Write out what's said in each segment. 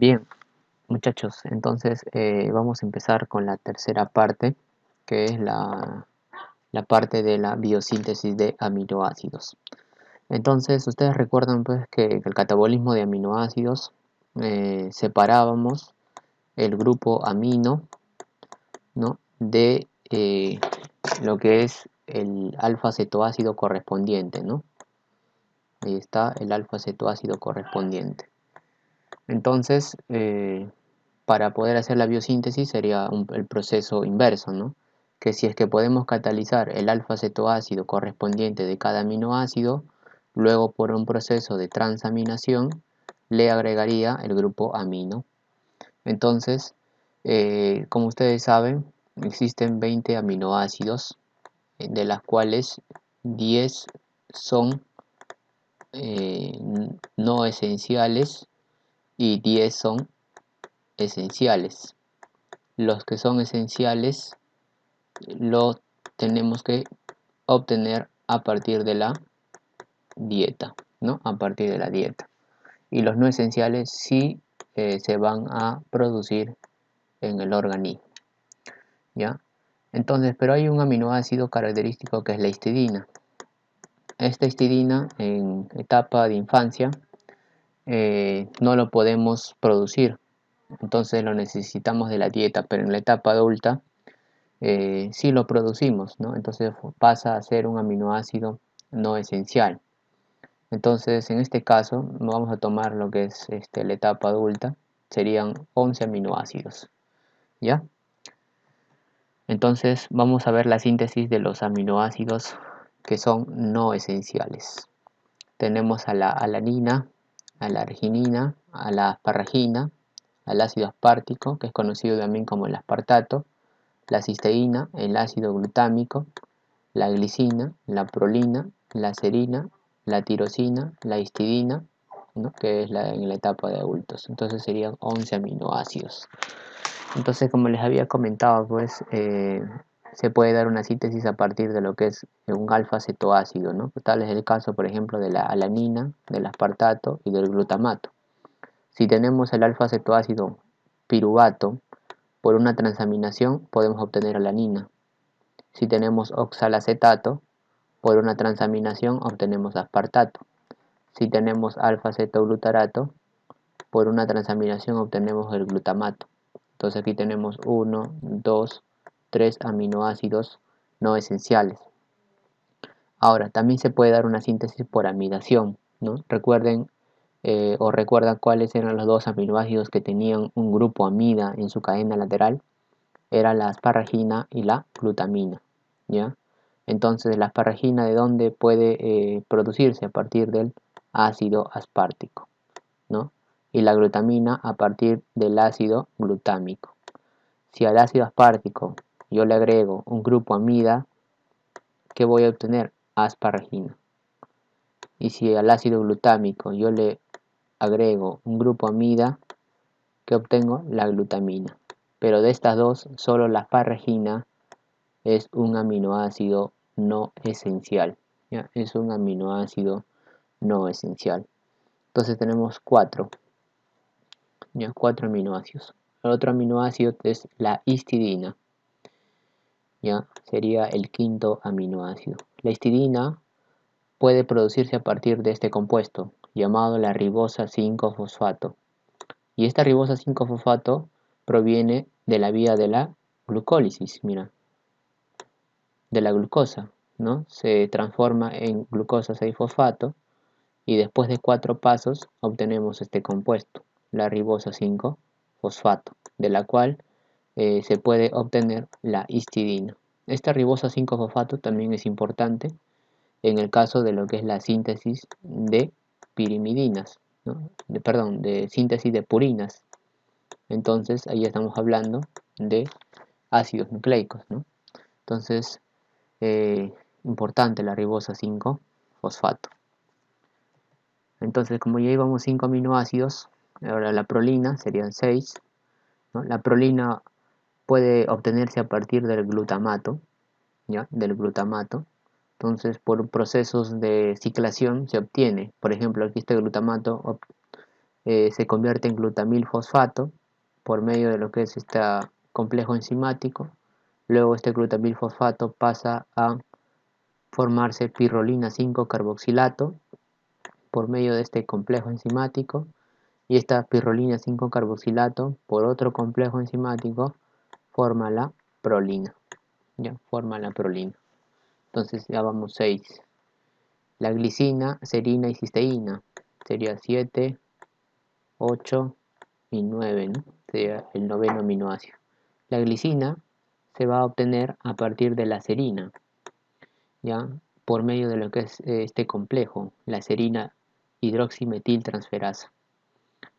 Bien, muchachos, entonces vamos a empezar con la tercera parte, que es la parte de la biosíntesis de aminoácidos. Entonces, ustedes recuerdan pues que el catabolismo de aminoácidos separábamos el grupo amino, ¿no?, de lo que es el alfa-cetoácido correspondiente, ¿no? Ahí está el alfa-cetoácido correspondiente. Entonces, para poder hacer la biosíntesis sería el proceso inverso, ¿no? Que si es que podemos catalizar el alfa-cetoácido correspondiente de cada aminoácido, luego por un proceso de transaminación le agregaría el grupo amino. Entonces, como ustedes saben, existen 20 aminoácidos, de las cuales 10 son no esenciales y 10 son esenciales. Los que son esenciales los tenemos que obtener a partir de la dieta, ¿no? A partir de la dieta. Y los no esenciales sí se van a producir en el organismo, ¿ya? Entonces, pero hay un aminoácido característico que es la histidina. Esta histidina en etapa de infancia no lo podemos producir, entonces lo necesitamos de la dieta, pero en la etapa adulta sí lo producimos, ¿no? Entonces pasa a ser un aminoácido no esencial. Entonces, en este caso, vamos a tomar lo que es la etapa adulta, serían 11 aminoácidos, ¿ya? Entonces, vamos a ver la síntesis de los aminoácidos que son no esenciales. Tenemos a la alanina, a la arginina, a la asparagina, al ácido aspartico, que es conocido también como el aspartato, la cisteína, el ácido glutámico, la glicina, la prolina, la serina, la tirosina, la histidina, ¿no?, que es en la etapa de adultos. Entonces serían 11 aminoácidos. Entonces, como les había comentado, pues se puede dar una síntesis a partir de lo que es un alfa-cetoácido, ¿no? Tal es el caso, por ejemplo, de la alanina, del aspartato y del glutamato. Si tenemos el alfa-cetoácido piruvato, por una transaminación podemos obtener alanina. Si tenemos oxalacetato, por una transaminación obtenemos aspartato. Si tenemos alfa-cetoglutarato, por una transaminación obtenemos el glutamato. Entonces aquí tenemos 1, 2, 3 aminoácidos no esenciales. Ahora, también se puede dar una síntesis por amidación, ¿no? Recuerdan cuáles eran los dos aminoácidos que tenían un grupo amida en su cadena lateral. Era la asparagina y la glutamina, ¿ya? Entonces, la asparagina, ¿de dónde puede producirse? A partir del ácido aspartico, ¿no? Y la glutamina a partir del ácido glutámico. Si al ácido aspartico yo le agrego un grupo amida, ¿qué voy a obtener? Asparagina. Y si al ácido glutámico yo le agrego un grupo amida, ¿qué obtengo? La glutamina. Pero de estas dos, solo la asparagina es un aminoácido no esencial, ¿ya? Es un aminoácido no esencial. Entonces tenemos cuatro aminoácidos. El otro aminoácido es la histidina, ¿ya? Sería el quinto aminoácido. La histidina puede producirse a partir de este compuesto llamado la ribosa 5-fosfato. Y esta ribosa 5-fosfato proviene de la vía de la glucólisis, mira, de la glucosa, ¿no? Se transforma en glucosa 6-fosfato y después de 4 pasos obtenemos este compuesto, la ribosa 5-fosfato, de la cual se puede obtener la histidina. Esta ribosa 5-fosfato también es importante en el caso de lo que es la síntesis de pirimidinas, ¿no? de síntesis de purinas. Entonces ahí estamos hablando de ácidos nucleicos, ¿no? Entonces, importante la ribosa 5-fosfato. Entonces, como ya íbamos 5 aminoácidos, ahora la prolina serían 6, ¿no? La prolina puede obtenerse a partir del glutamato, ¿ya? Del glutamato. Entonces, por procesos de ciclación se obtiene. Por ejemplo, aquí este glutamato se convierte en glutamil fosfato por medio de lo que es este complejo enzimático. Luego este glutamil fosfato pasa a formarse pirrolina 5 carboxilato por medio de este complejo enzimático, y esta pirrolina 5 carboxilato por otro complejo enzimático forma la prolina. Ya forma la prolina. Entonces ya vamos 6. La glicina, serina y cisteína sería 7, 8 y 9, ¿no? Sería el noveno aminoácido. La glicina se va a obtener a partir de la serina, ¿ya? Por medio de lo que es este complejo, la serina hidroximetiltransferasa.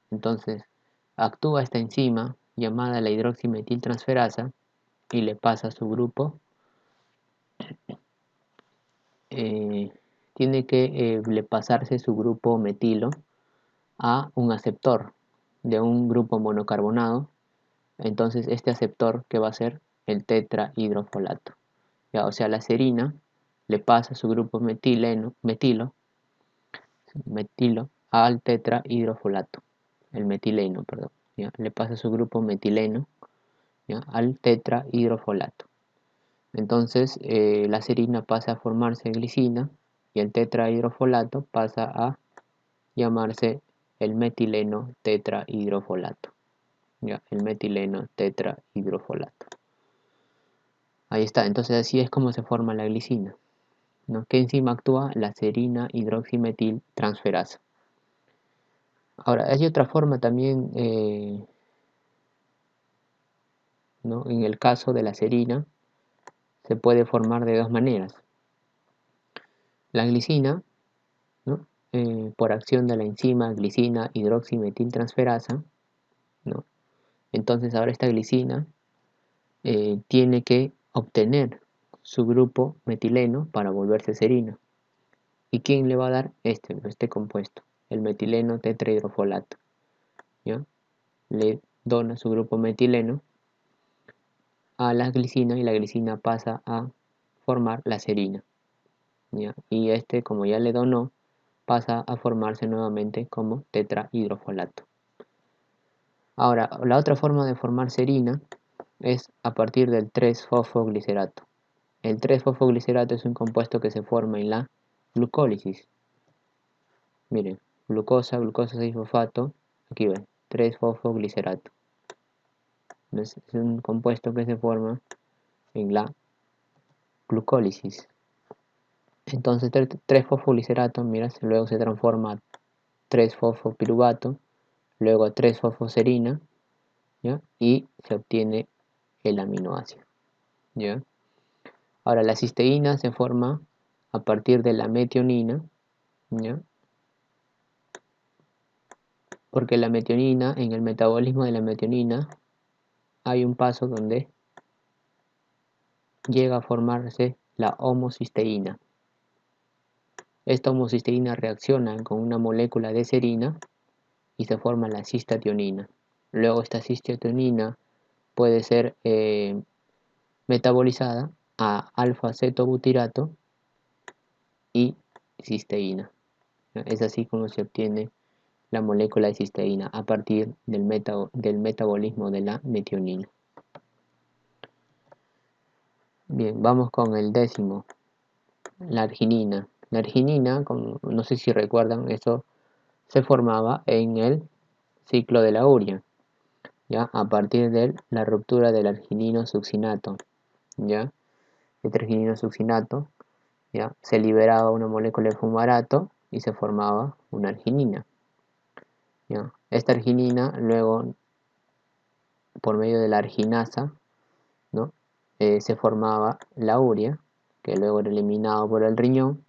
Entonces, actúa esta enzima llamada la hidroximetiltransferasa y le pasa su grupo. Tiene que le pasarse su grupo metilo a un aceptor de un grupo monocarbonado. Entonces este aceptor, que va a ser el tetrahidrofolato, ¿ya? O sea, la serina le pasa su grupo metilo al tetrahidrofolato, el metileno, perdón, ¿ya? Le pasa su grupo metileno, ¿ya?, al tetrahidrofolato. Entonces la serina pasa a formarse glicina y el tetrahidrofolato pasa a llamarse el metileno tetrahidrofolato. Ya, el metileno tetrahidrofolato. Ahí está, entonces así es como se forma la glicina, ¿no? ¿Qué enzima actúa? La serina hidroximetiltransferasa. Ahora, hay otra forma también, ¿no? En el caso de la serina, se puede formar de dos maneras. La glicina, ¿no?, por acción de la enzima glicina hidroximetiltransferasa, ¿no? Entonces ahora esta glicina tiene que obtener su grupo metileno para volverse serina. ¿Y quién le va a dar este compuesto? El metileno tetrahidrofolato, ¿ya? Le dona su grupo metileno a la glicina y la glicina pasa a formar la serina, ¿ya? Y como ya le donó, pasa a formarse nuevamente como tetrahidrofolato. Ahora, la otra forma de formar serina es a partir del 3-fosfoglicerato. El 3-fosfoglicerato es un compuesto que se forma en la glucólisis. Miren, glucosa, glucosa 6-fosfato, aquí ven, 3-fosfoglicerato. Es un compuesto que se forma en la glucólisis. Entonces 3-fosfoglicerato, mira, luego se transforma a 3-fosfopiruvato, luego a 3-fosfoserina, ¿ya? Y se obtiene el aminoácido, ¿ya? Ahora la cisteína se forma a partir de la metionina, ¿ya? Porque la metionina, en el metabolismo de la metionina, hay un paso donde llega a formarse la homocisteína. Esta homocisteína reacciona con una molécula de serina y se forma la cistationina. Luego esta cistationina puede ser metabolizada a alfa-acetobutirato y cisteína. Es así como se obtiene la molécula de cisteína a partir del metabolismo de la metionina. Bien, vamos con el décimo, la arginina. La arginina, no sé si recuerdan, eso se formaba en el ciclo de la urea, ¿ya? A partir de la ruptura del arginino succinato, ¿ya? Este arginino succinato, ¿ya?, se liberaba una molécula de fumarato y se formaba una arginina, ¿ya? Esta arginina luego, por medio de la arginasa, ¿no?, se formaba la urea, que luego era eliminado por el riñón,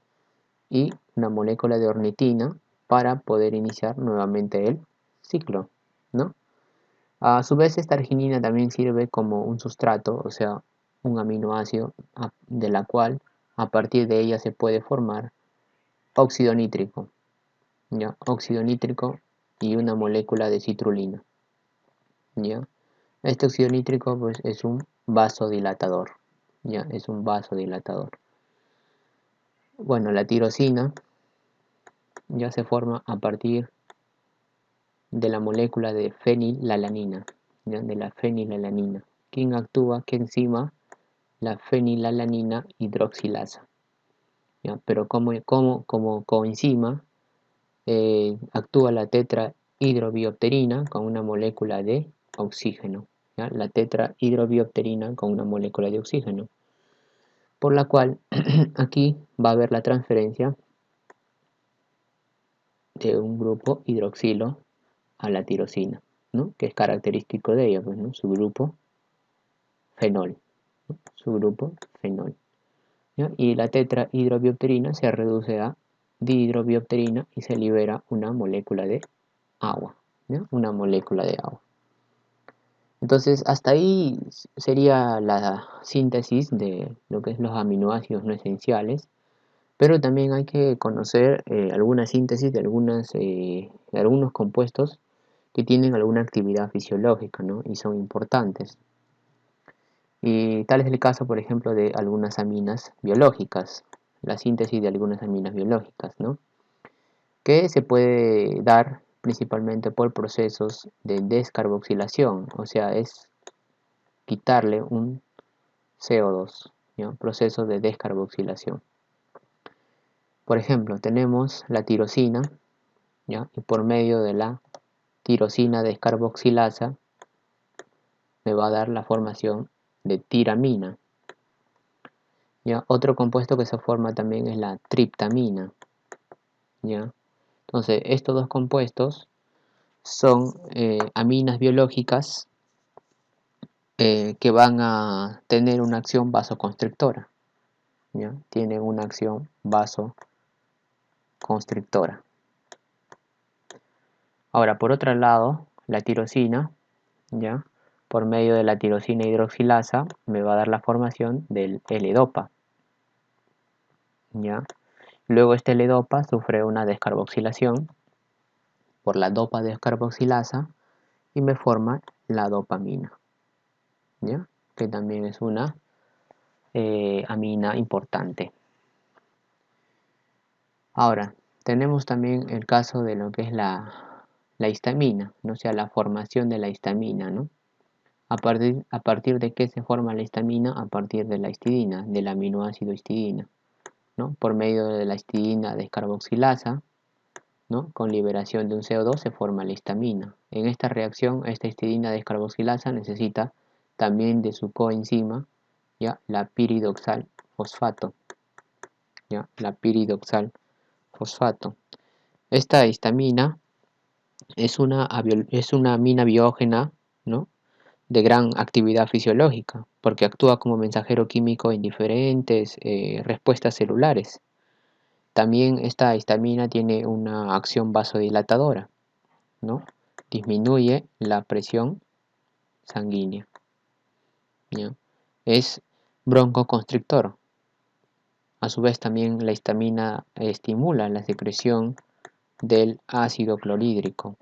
y una molécula de ornitina para poder iniciar nuevamente el ciclo, ¿no? A su vez, esta arginina también sirve como un sustrato, o sea, un aminoácido de la cual a partir de ella se puede formar óxido nítrico, ¿ya? Óxido nítrico y una molécula de citrulina, ¿ya? Este óxido nítrico pues es un vasodilatador, ¿ya? Es un vasodilatador. Bueno, la tirosina ya se forma a partir de la molécula de fenilalanina, ¿ya? De la fenilalanina. ¿Quién actúa? ¿Qué enzima? La fenilalanina hidroxilasa, ¿ya? Pero como coenzima actúa la tetrahidrobiopterina con una molécula de oxígeno, ¿ya? La tetrahidrobiopterina con una molécula de oxígeno, por la cual aquí va a haber la transferencia de un grupo hidroxilo a la tirosina, ¿no? Que es característico de ella, pues, ¿no? Su grupo fenol, ¿no? Su grupo fenol, ¿ya? Y la tetrahidrobiopterina se reduce a dihidrobiopterina y se libera una molécula de agua, ¿ya? Una molécula de agua. Entonces, hasta ahí sería la síntesis de lo que es los aminoácidos no esenciales, pero también hay que conocer alguna síntesis de algunos compuestos que tienen alguna actividad fisiológica, ¿no? Y son importantes. Y tal es el caso, por ejemplo, de algunas aminas biológicas, la síntesis de algunas aminas biológicas, ¿no? Que se puede dar principalmente por procesos de descarboxilación, o sea, es quitarle un CO2, ¿ya? Proceso de descarboxilación. Por ejemplo, tenemos la tirosina, ¿ya? Y por medio de la tirosina descarboxilasa me va a dar la formación de tiramina, ¿ya? Otro compuesto que se forma también es la triptamina, ¿ya? Entonces, estos dos compuestos son aminas biológicas que van a tener una acción vasoconstrictora, ¿ya? Tienen una acción vasoconstrictora. Ahora, por otro lado, la tirosina, ¿ya? Por medio de la tirosina hidroxilasa me va a dar la formación del L-Dopa, ¿ya? Luego este L-Dopa sufre una descarboxilación por la dopa descarboxilasa y me forma la dopamina, ¿ya? Que también es una amina importante. Ahora, tenemos también el caso de lo que es la histamina, ¿no? O sea, la formación de la histamina, ¿no? ¿A partir de qué se forma la histamina? A partir de la histidina, del aminoácido histidina, ¿no? Por medio de la histidina descarboxilasa, ¿no? Con liberación de un CO2 se forma la histamina. En esta reacción, esta histidina descarboxilasa necesita también de su coenzima, ¿ya? La piridoxal fosfato, ¿ya? La piridoxal fosfato. Esta histamina es una amina biógena, ¿no? De gran actividad fisiológica, porque actúa como mensajero químico en diferentes respuestas celulares. También esta histamina tiene una acción vasodilatadora, ¿no? Disminuye la presión sanguínea, ¿ya? Es broncoconstrictor. A su vez también la histamina estimula la secreción del ácido clorhídrico,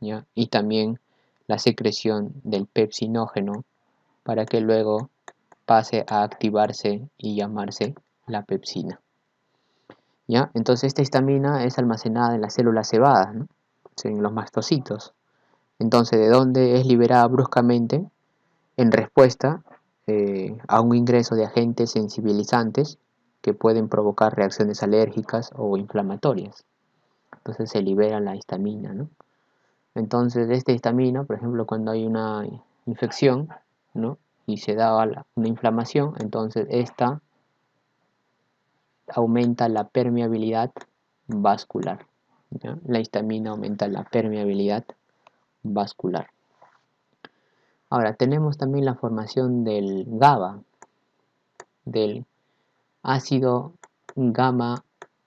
¿ya? Y también la secreción del pepsinógeno para que luego pase a activarse y llamarse la pepsina, ¿ya? Entonces esta histamina es almacenada en las células cebadas, ¿no? En los mastocitos. Entonces, ¿de dónde es liberada bruscamente? En respuesta a un ingreso de agentes sensibilizantes que pueden provocar reacciones alérgicas o inflamatorias. Entonces se libera la histamina, ¿no? Entonces, esta histamina, por ejemplo, cuando hay una infección, ¿no? Y se da una inflamación, entonces esta aumenta la permeabilidad vascular, ¿ya? La histamina aumenta la permeabilidad vascular. Ahora, tenemos también la formación del GABA, del ácido gamma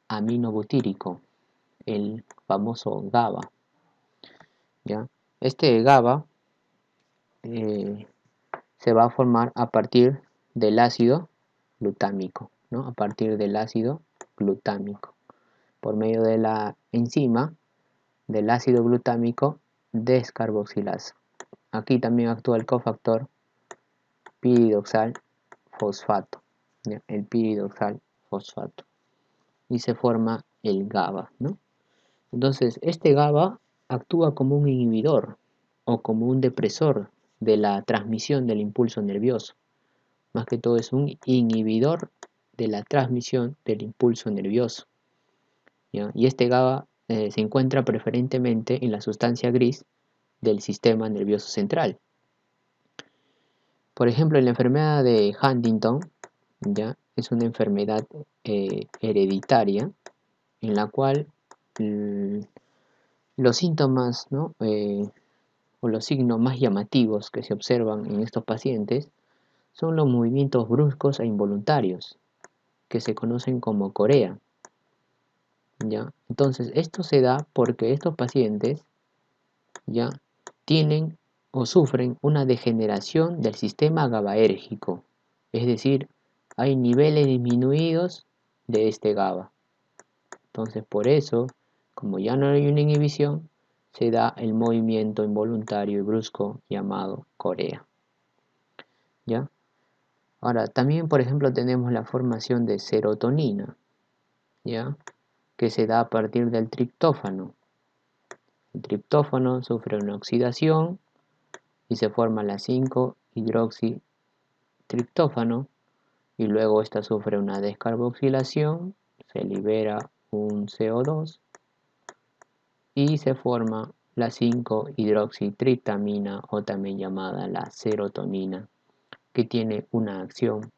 aminobutírico, el famoso GABA, ¿ya? Este GABA se va a formar a partir del ácido glutámico, ¿no? A partir del ácido glutámico, por medio de la enzima del ácido glutámico descarboxilasa. Aquí también actúa el cofactor piridoxal fosfato, ¿ya? El piridoxal fosfato, y se forma el GABA, ¿no? Entonces, este GABA actúa como un inhibidor o como un depresor de la transmisión del impulso nervioso. Más que todo es un inhibidor de la transmisión del impulso nervioso, ¿ya? Y este GABA se encuentra preferentemente en la sustancia gris del sistema nervioso central. Por ejemplo, en la enfermedad de Huntington, ¿ya? Es una enfermedad hereditaria en la cual los síntomas, ¿no? O los signos más llamativos que se observan en estos pacientes son los movimientos bruscos e involuntarios, que se conocen como corea, ¿ya? Entonces, esto se da porque estos pacientes ya tienen o sufren una degeneración del sistema GABAérgico, es decir, hay niveles disminuidos de este GABA. Entonces, por eso, como ya no hay una inhibición, se da el movimiento involuntario y brusco llamado corea, ¿ya? Ahora, también, por ejemplo, tenemos la formación de serotonina, ¿ya? Que se da a partir del triptófano. El triptófano sufre una oxidación y se forma la 5-hidroxitriptófano y luego esta sufre una descarboxilación, se libera un CO2 y se forma la 5-hidroxitriptamina o también llamada la serotonina, que tiene una acción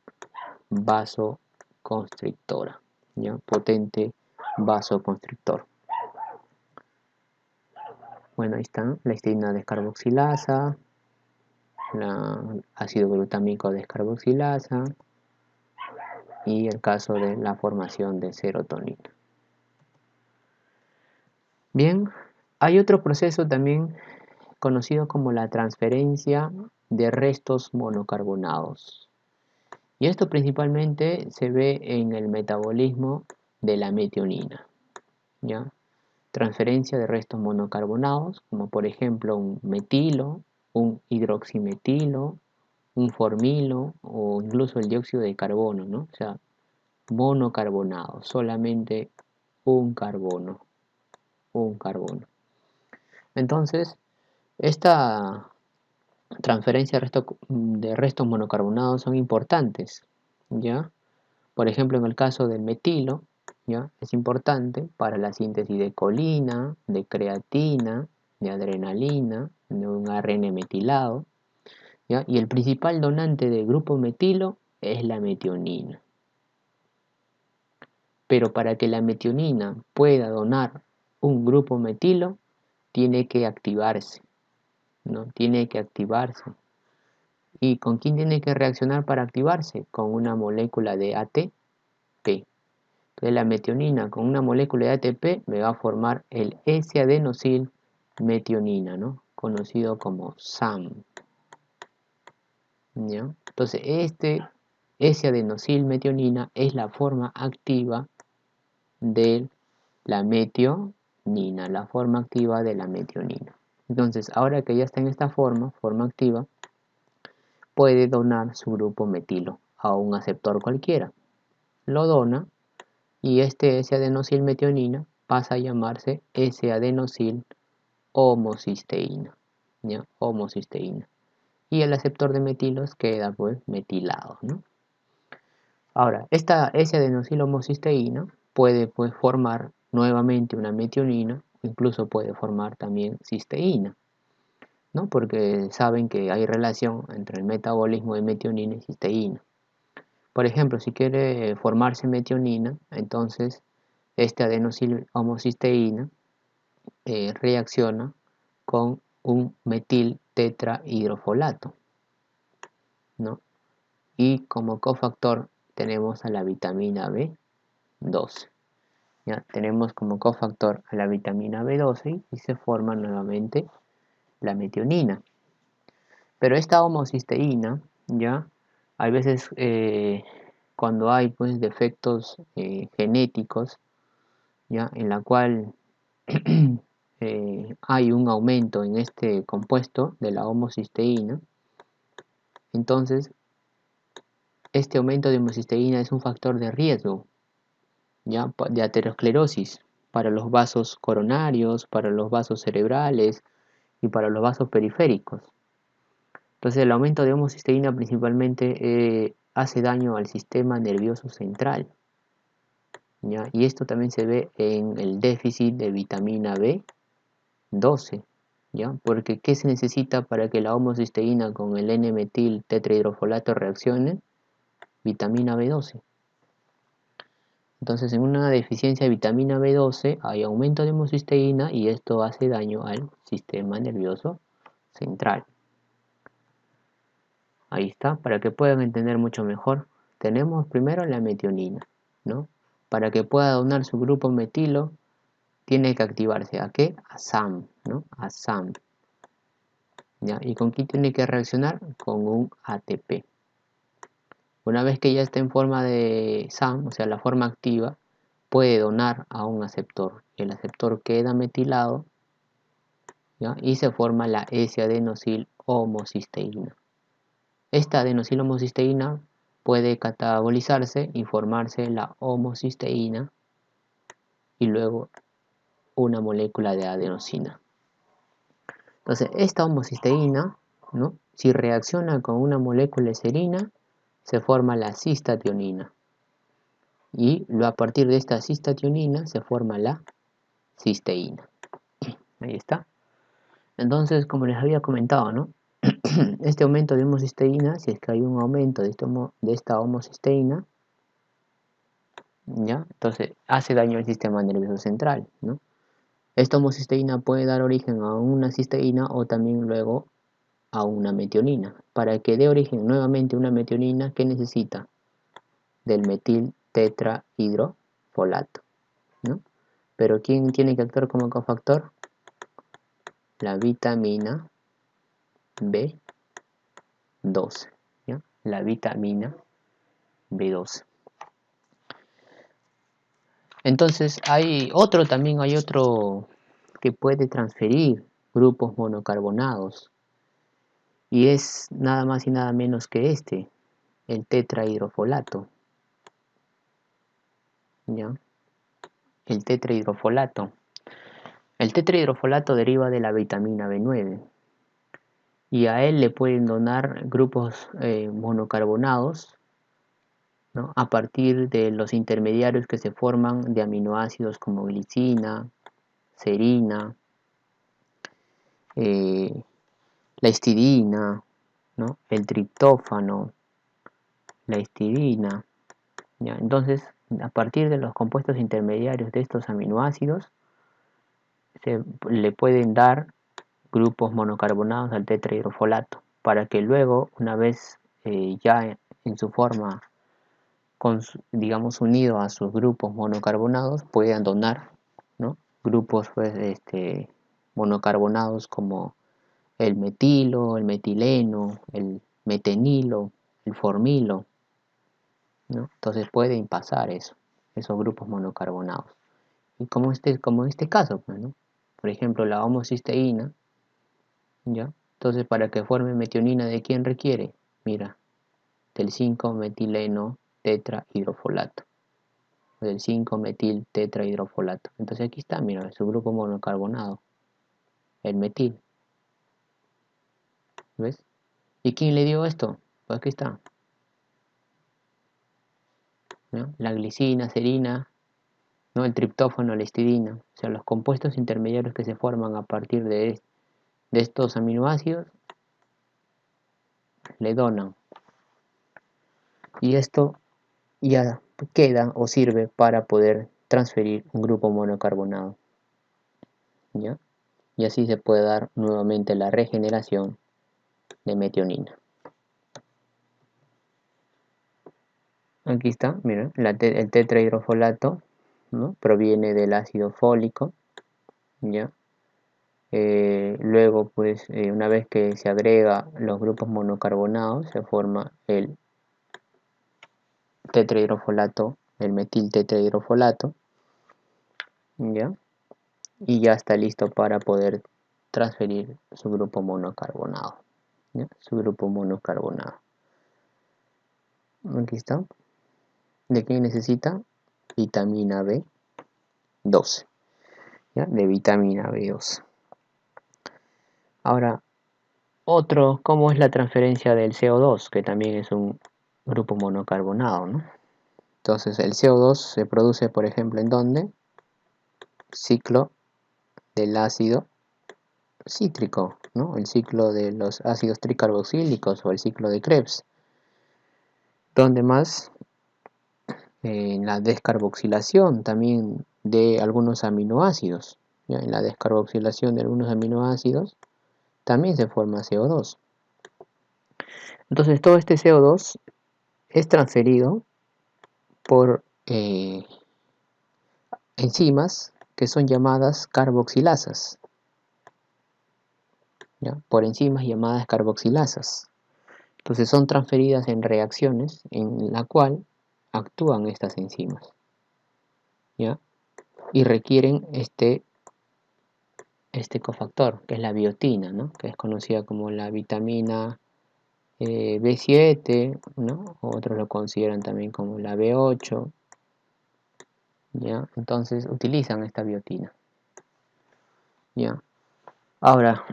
vasoconstrictora, ¿ya? Potente vasoconstrictor. Bueno, ahí está la histidina descarboxilasa, la ácido glutámico descarboxilasa y el caso de la formación de serotonina. Bien, hay otro proceso también conocido como la transferencia de restos monocarbonados. Y esto principalmente se ve en el metabolismo de la metionina, ¿ya? Transferencia de restos monocarbonados, como por ejemplo un metilo, un hidroximetilo, un formilo o incluso el dióxido de carbono, ¿no? O sea, monocarbonado, solamente un carbono, un carbono. Entonces, esta transferencia de restos monocarbonados son importantes, ¿ya? Por ejemplo, en el caso del metilo, ¿ya? Es importante para la síntesis de colina, de creatina, de adrenalina, de un ARN metilado, ¿ya? Y el principal donante del grupo metilo es la metionina. Pero para que la metionina pueda donar un grupo metilo, tiene que activarse, ¿no? Tiene que activarse. ¿Y con quién tiene que reaccionar para activarse? Con una molécula de ATP. Entonces la metionina con una molécula de ATP me va a formar el S-adenosil metionina, ¿no? Conocido como SAM, ¿ya? Entonces este S-adenosil metionina es la forma activa de la metionina, la forma activa de la metionina. Entonces, ahora que ya está en esta forma activa, puede donar su grupo metilo a un aceptor cualquiera. Lo dona y este S-adenosilmetionina pasa a llamarse S-adenosil homocisteína, ¿ya? Homocisteína. Y el aceptor de metilos queda pues metilado, ¿no? Ahora, esta S-adenosil homocisteína puede pues formar nuevamente una metionina, incluso puede formar también cisteína, ¿no? Porque saben que hay relación entre el metabolismo de metionina y cisteína. Por ejemplo, si quiere formarse metionina, entonces este adenosil homocisteína reacciona con un metil tetrahidrofolato, ¿no? Y como cofactor tenemos a la vitamina B12. ¿Ya? Tenemos como cofactor a la vitamina B12 y se forma nuevamente la metionina. Pero esta homocisteína, ¿ya? Hay veces cuando hay pues defectos genéticos, ¿ya? En la cual hay un aumento en este compuesto de la homocisteína, entonces este aumento de homocisteína es un factor de riesgo, ¿ya? De aterosclerosis, para los vasos coronarios, para los vasos cerebrales y para los vasos periféricos. Entonces el aumento de homocisteína principalmente hace daño al sistema nervioso central, ¿ya? Y esto también se ve en el déficit de vitamina B12, ¿ya? Porque ¿qué se necesita para que la homocisteína con el N-metil tetrahidrofolato reaccione? Vitamina B12. Entonces en una deficiencia de vitamina B12 hay aumento de homocisteína y esto hace daño al sistema nervioso central. Ahí está, para que puedan entender mucho mejor. Tenemos primero la metionina, ¿no? Para que pueda donar su grupo metilo, tiene que activarse. ¿A qué? A SAM, ¿no? A SAM. ¿Ya? ¿Y con qué tiene que reaccionar? Con un ATP. Una vez que ya está en forma de SAM, o sea, la forma activa, puede donar a un aceptor. El aceptor queda metilado, ¿ya? Y se forma la S-adenosil-homocisteína. Esta adenosilohomocisteína puede catabolizarse y formarse la homocisteína y luego una molécula de adenosina. Entonces, esta homocisteína, ¿no? Si reacciona con una molécula de serina, se forma la cistationina. Y a partir de esta cistationina se forma la cisteína. Ahí está. Entonces, como les había comentado, ¿no? Este aumento de homocisteína, si es que hay un aumento de esta homocisteína, ¿ya? Entonces hace daño al sistema nervioso central, ¿no? Esta homocisteína puede dar origen a una cisteína o también luego a una metionina. Para que dé origen nuevamente a una metionina, ¿qué necesita? Del metil tetrahidrofolato, ¿no? Pero ¿quién tiene que actuar como cofactor? La vitamina B12, ¿ya? La vitamina B12. Entonces hay otro que puede transferir grupos monocarbonados y es nada más y nada menos que el tetrahidrofolato, ¿ya? El tetrahidrofolato. El tetrahidrofolato deriva de la vitamina B9 y a él le pueden donar grupos monocarbonados, ¿no? A partir de los intermediarios que se forman de aminoácidos como glicina, serina, la histidina, ¿no? El triptófano, la histidina, ¿ya? Entonces, a partir de los compuestos intermediarios de estos aminoácidos, le pueden dar grupos monocarbonados al tetrahidrofolato, para que luego, una vez ya en su forma, digamos, unido a sus grupos monocarbonados, puedan donar, ¿no? Grupos pues, monocarbonados como el metilo, el metileno, el metenilo, el formilo, ¿no? Entonces pueden pasar esos grupos monocarbonados. Y como en este caso, pues, ¿no? Por ejemplo, la homocisteína, ¿ya? Entonces, para que forme metionina, ¿de quién requiere? Mira, del 5-metileno tetrahidrofolato, del 5-metil tetrahidrofolato. Entonces aquí está, mira, su grupo monocarbonado, el metil, ¿ves? ¿Y quién le dio esto? Pues aquí está, ¿no? La glicina, serina, ¿no? El triptófano, la histidina, o sea, los compuestos intermediarios que se forman a partir de estos aminoácidos le donan. Y esto ya queda o sirve para poder transferir un grupo monocarbonado, ¿ya? Y así se puede dar nuevamente la regeneración de metionina. Aquí está, mira, el tetrahidrofolato, ¿no? Proviene del ácido fólico, ¿ya? Luego, pues, una vez que se agrega los grupos monocarbonados, se forma el tetrahidrofolato, el metil tetrahidrofolato, ¿ya? Y ya está listo para poder transferir su grupo monocarbonado, ¿ya? Su grupo monocarbonado. Aquí está. ¿De qué necesita? Vitamina B12. ¿ya? De vitamina B2. Ahora, ¿cómo es la transferencia del CO2? Que también es un grupo monocarbonado, ¿no? Entonces, el CO2 se produce, por ejemplo, ¿en dónde? Ciclo del ácido cítrico, ¿no? El ciclo de los ácidos tricarboxílicos o el ciclo de Krebs. Donde más en la descarboxilación también de algunos aminoácidos. ¿Ya? En la descarboxilación de algunos aminoácidos también se forma CO2. Entonces todo este CO2 es transferido por enzimas que son llamadas carboxilasas. ¿Ya? Por enzimas llamadas carboxilasas. Entonces son transferidas en reacciones en la cual actúan estas enzimas. ¿Ya? Y requieren este cofactor, que es la biotina, ¿no? Que es conocida como la vitamina B7, ¿no? Otros lo consideran también como la B8, ¿ya? Entonces utilizan esta biotina, ¿ya? Ahora,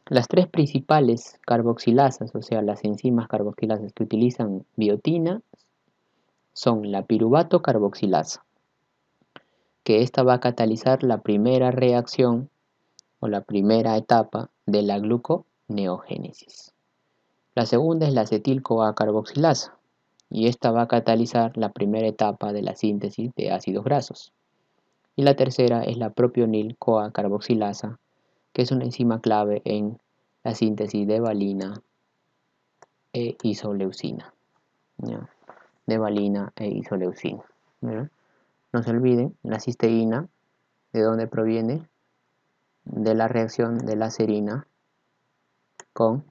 las tres principales carboxilasas, o sea, las enzimas carboxilasas que utilizan biotina, son la piruvato carboxilasa, que esta va a catalizar la primera reacción o la primera etapa de la gluconeogénesis. La segunda es la acetil-CoA carboxilasa, y esta va a catalizar la primera etapa de la síntesis de ácidos grasos. Y la tercera es la propionil-CoA carboxilasa, que es una enzima clave en la síntesis de valina e isoleucina. ¿Ya? De valina e isoleucina. ¿Ya? No se olviden, la cisteína, ¿de dónde proviene? De la reacción de la serina con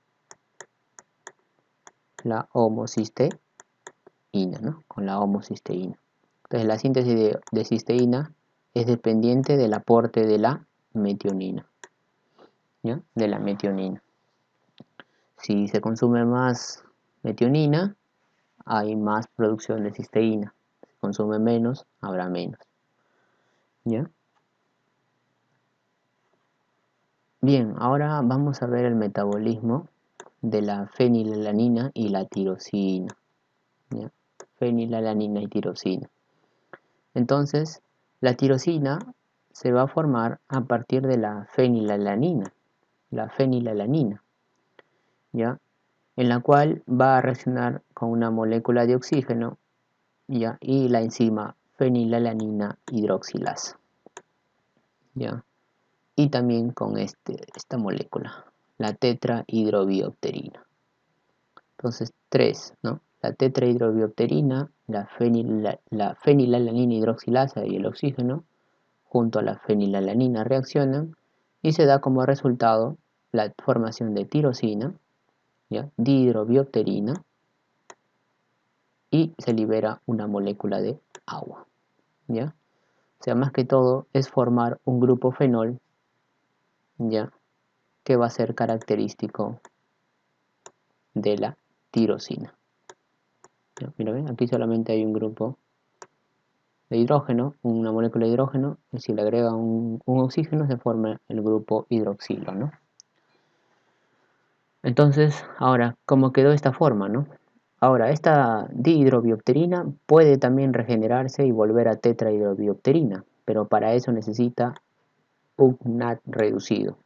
la homocisteína, ¿no? Con la homocisteína. Entonces la síntesis de cisteína es dependiente del aporte de la metionina. ¿Ya? De la metionina. Si se consume más metionina, hay más producción de cisteína. Si se consume menos, habrá menos. ¿Ya? Bien, ahora vamos a ver el metabolismo de la fenilalanina y la tirosina. ¿Ya? Fenilalanina y tirosina. Entonces, la tirosina se va a formar a partir de la fenilalanina, ¿ya? En la cual va a reaccionar con una molécula de oxígeno, ¿ya? Y la enzima fenilalanina hidroxilasa, ¿ya? Y también con esta molécula, la tetrahidrobiopterina. Entonces, tres, ¿no? La tetrahidrobiopterina, la fenilalanina hidroxilasa y el oxígeno, junto a la fenilalanina reaccionan y se da como resultado la formación de tirosina, ¿ya? Dihidrobiopterina, y se libera una molécula de agua, ¿ya? O sea, más que todo es formar un grupo fenol, ¿ya? Que va a ser característico de la tirosina. ¿Ya? Mira, ¿ven? Aquí solamente hay un grupo de hidrógeno, una molécula de hidrógeno, y si le agrega un oxígeno se forma el grupo hidroxilo, ¿no? Entonces, ahora, ¿cómo quedó esta forma, no? Ahora, esta dihidrobiopterina puede también regenerarse y volver a tetrahidrobiopterina, pero para eso necesita un NAT reducido,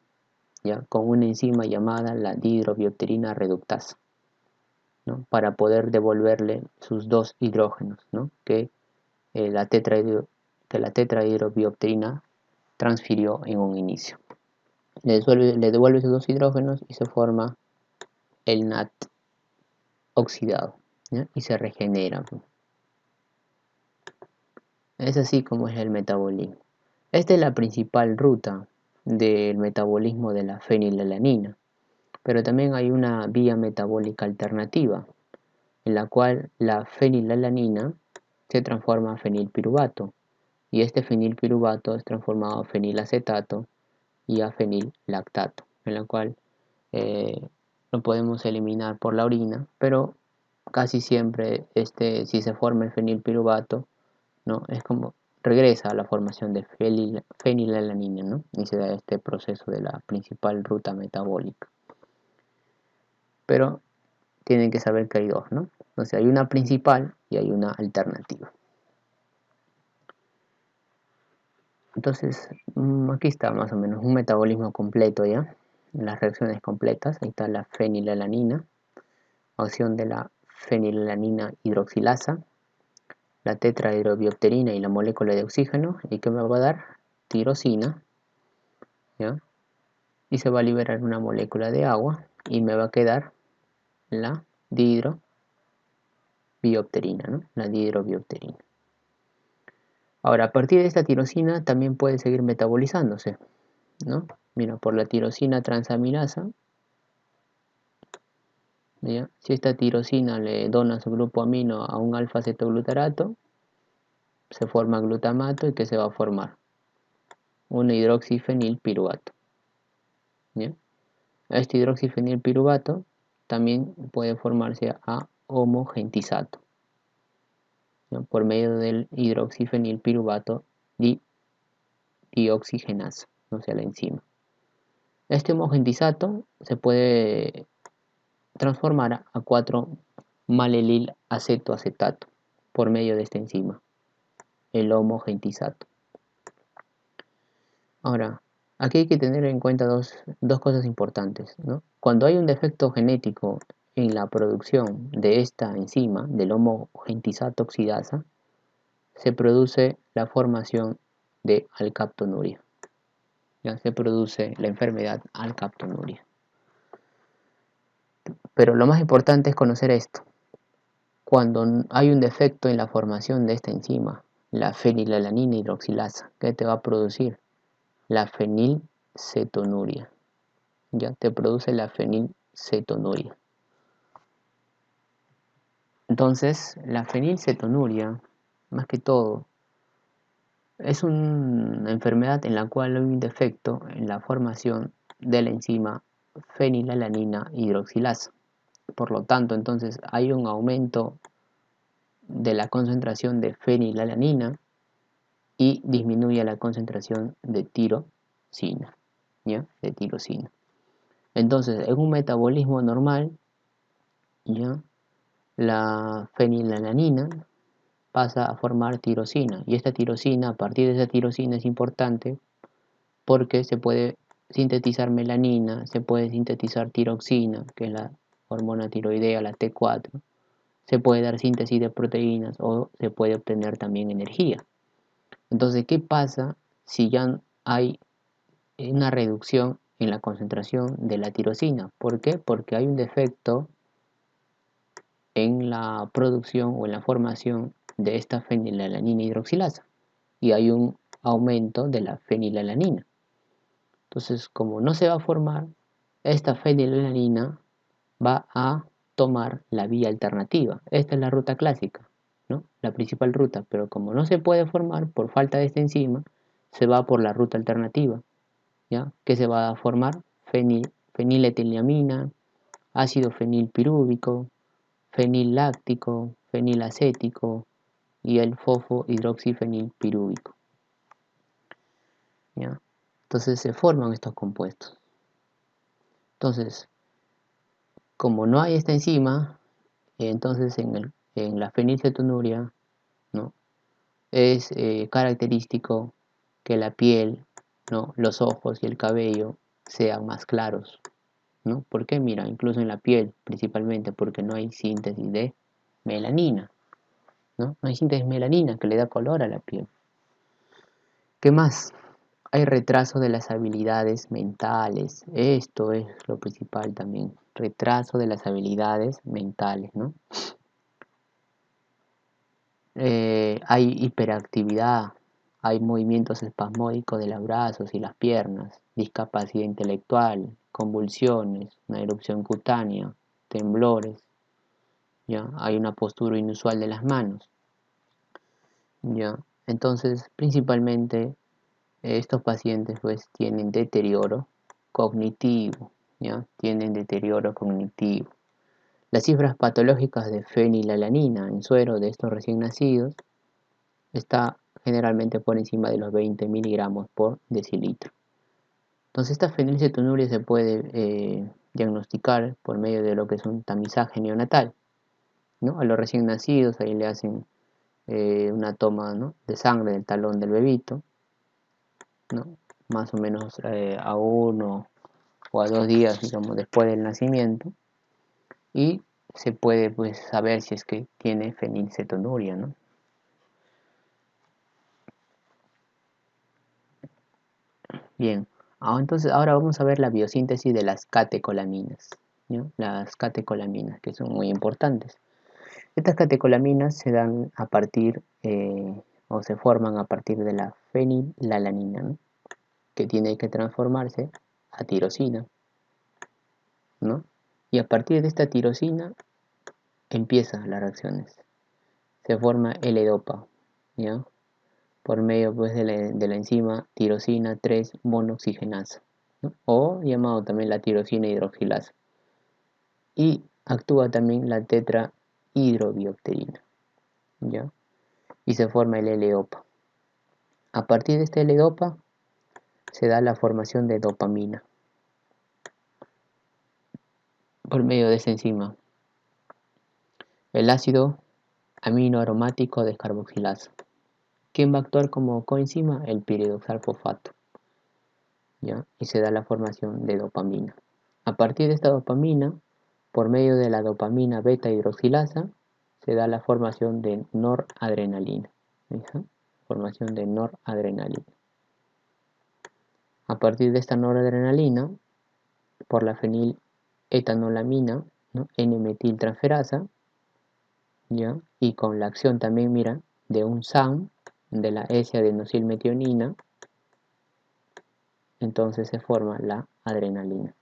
¿ya? Con una enzima llamada la dihidrobiopterina reductasa, ¿no? Para poder devolverle sus dos hidrógenos, ¿no? La tetrahidrobiopterina transfirió en un inicio. Le devuelve esos dos hidrógenos y se forma el NAT oxidado, ¿ya? Y se regenera. Es así como es el metabolismo. Esta es la principal ruta del metabolismo de la fenilalanina, pero también hay una vía metabólica alternativa, en la cual la fenilalanina se transforma a fenilpiruvato, y este fenilpiruvato es transformado a fenilacetato y a fenillactato, en la cual lo podemos eliminar por la orina, pero casi siempre si se forma el fenilpiruvato, ¿no? Es como regresa a la formación de fenilalanina, ¿no? Y se da este proceso de la principal ruta metabólica. Pero tienen que saber que hay dos, ¿no? Entonces hay una principal y hay una alternativa. Entonces, aquí está más o menos un metabolismo completo ya, las reacciones completas. Ahí está la fenilalanina, acción de la fenilalanina hidroxilasa, la tetrahidrobiopterina y la molécula de oxígeno, y que me va a dar tirosina, ¿ya? Y se va a liberar una molécula de agua y me va a quedar la dihidrobiopterina, ¿no? La dihidrobiopterina. Ahora, a partir de esta tirosina también puede seguir metabolizándose, ¿no? Mira, por la tirosina transaminasa, ¿ya? Si esta tirosina le dona su grupo amino a un alfa-cetoglutarato, se forma glutamato y ¿qué se va a formar? Un hidroxifenilpiruvato, ¿ya? Este hidroxifenilpiruvato también puede formarse a homogentisato, ¿ya? Por medio del hidroxifenilpiruvato dioxigenasa, o sea, la enzima. Este homogentisato se puede transformar a 4-malelil acetoacetato por medio de esta enzima, el homogentisato. Ahora, aquí hay que tener en cuenta dos cosas importantes, ¿no? Cuando hay un defecto genético en la producción de esta enzima, del homogentisato oxidasa, se produce la formación de alcaptonuria. Ya se produce la enfermedad alcaptonuria. Pero lo más importante es conocer esto. Cuando hay un defecto en la formación de esta enzima, la fenilalanina hidroxilasa, ¿qué te va a producir? La fenilcetonuria. Ya te produce la fenilcetonuria. Entonces, la fenilcetonuria, más que todo, es una enfermedad en la cual hay un defecto en la formación de la enzima fenilalanina hidroxilasa. Por lo tanto, entonces hay un aumento de la concentración de fenilalanina y disminuye la concentración de tirosina, ¿ya? De tirosina. Entonces, en un metabolismo normal, ¿ya? La fenilalanina pasa a formar tirosina, y esta tirosina, a partir de esa tirosina es importante porque se puede sintetizar melanina, se puede sintetizar tiroxina, que es la hormona tiroidea, la T4, se puede dar síntesis de proteínas o se puede obtener también energía. Entonces, ¿qué pasa si ya hay una reducción en la concentración de la tirosina? ¿Por qué? Porque hay un defecto en la producción o en la formación de esta fenilalanina hidroxilasa y hay un aumento de la fenilalanina. Entonces, como no se va a formar, esta fenilalanina va a tomar la vía alternativa. Esta es la ruta clásica, ¿no? La principal ruta, pero como no se puede formar por falta de esta enzima, se va por la ruta alternativa, ¿ya? Que se va a formar feniletilamina, ácido fenilpirúvico, feniláctico, fenilacético y el fosfohidroxifenilpirúvico, ¿ya? Entonces se forman estos compuestos. Entonces, como no hay esta enzima, entonces en la fenilcetonuria, ¿no? Es característico que la piel, ¿no? Los ojos y el cabello sean más claros, ¿no? ¿Por qué? Mira, incluso en la piel, principalmente porque no hay síntesis de melanina, ¿no? No hay síntesis de melanina que le da color a la piel. ¿Qué más? Hay retraso de las habilidades mentales. Esto es lo principal también. Retraso de las habilidades mentales, ¿no? Hay hiperactividad, hay movimientos espasmódicos de los brazos y las piernas, discapacidad intelectual, convulsiones, una erupción cutánea, temblores, ¿ya? Hay una postura inusual de las manos, ¿ya? Entonces, principalmente, estos pacientes pues tienen deterioro cognitivo, ¿ya? Tienen deterioro cognitivo. Las cifras patológicas de fenilalanina en suero de estos recién nacidos está generalmente por encima de los 20 miligramos por decilitro. Entonces esta fenilcetonuria se puede diagnosticar por medio de lo que es un tamizaje neonatal, ¿no? A los recién nacidos ahí le hacen una toma, ¿no?, de sangre del talón del bebito, ¿no?, más o menos a 1 o a 2 días, digamos, después del nacimiento, y se puede, pues, saber si es que tiene fenilcetonuria, ¿no? Bien, entonces ahora vamos a ver la biosíntesis de las catecolaminas, ¿no? Las catecolaminas, que son muy importantes. Estas catecolaminas se dan a partir, o se forman a partir de la fenilalanina, ¿no?, que tiene que transformarse a tirosina, ¿no? Y a partir de esta tirosina empiezan las reacciones. Se forma L-dopa, ¿ya?, por medio, pues, de la enzima tirosina 3 monooxigenasa, ¿no?, o llamado también la tirosina hidroxilasa. Y actúa también la tetrahidrobiopterina, ¿ya? Y se forma el L-dopa. A partir de este L-dopa se da la formación de dopamina por medio de esta enzima, el ácido aminoaromático descarboxilasa. ¿Quién va a actuar como coenzima? El piridoxalfosfato, ¿ya? Y se da la formación de dopamina. A partir de esta dopamina, por medio de la dopamina beta hidroxilasa, se da la formación de noradrenalina. ¿Listo? Formación de noradrenalina. A partir de esta noradrenalina, por la feniletanolamina, ¿no?, N-metiltransferasa, ¿ya?, y con la acción también, mira, de un SAM, de la S-adenosilmetionina, entonces se forma la adrenalina,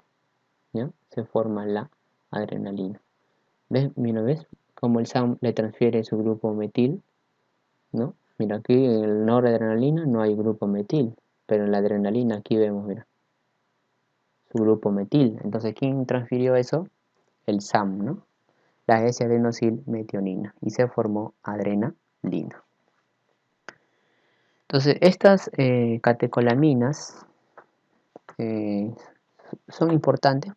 ¿ya? Se forma la adrenalina. ¿Ves? Mira, ¿ves? Como el SAM le transfiere su grupo metil, ¿no? Mira, aquí en el noradrenalina no hay grupo metil, pero en la adrenalina aquí vemos, mira, su grupo metil. Entonces, ¿quién transfirió eso? El SAM, ¿no? La S-adenosilmetionina, y se formó adrenalina. Entonces, estas catecolaminas son importantes,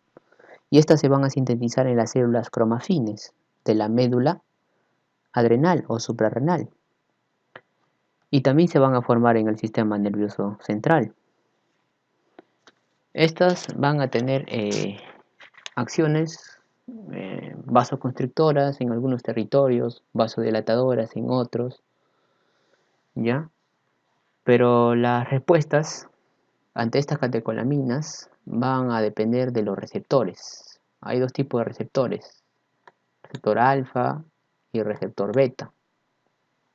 y estas se van a sintetizar en las células cromafines de la médula adrenal o suprarrenal, y también se van a formar en el sistema nervioso central. Estas van a tener acciones vasoconstrictoras en algunos territorios, vasodilatadoras en otros, ¿ya? Pero las respuestas ante estas catecolaminas van a depender de los receptores. Hay dos tipos de receptores: receptor alfa y receptor beta,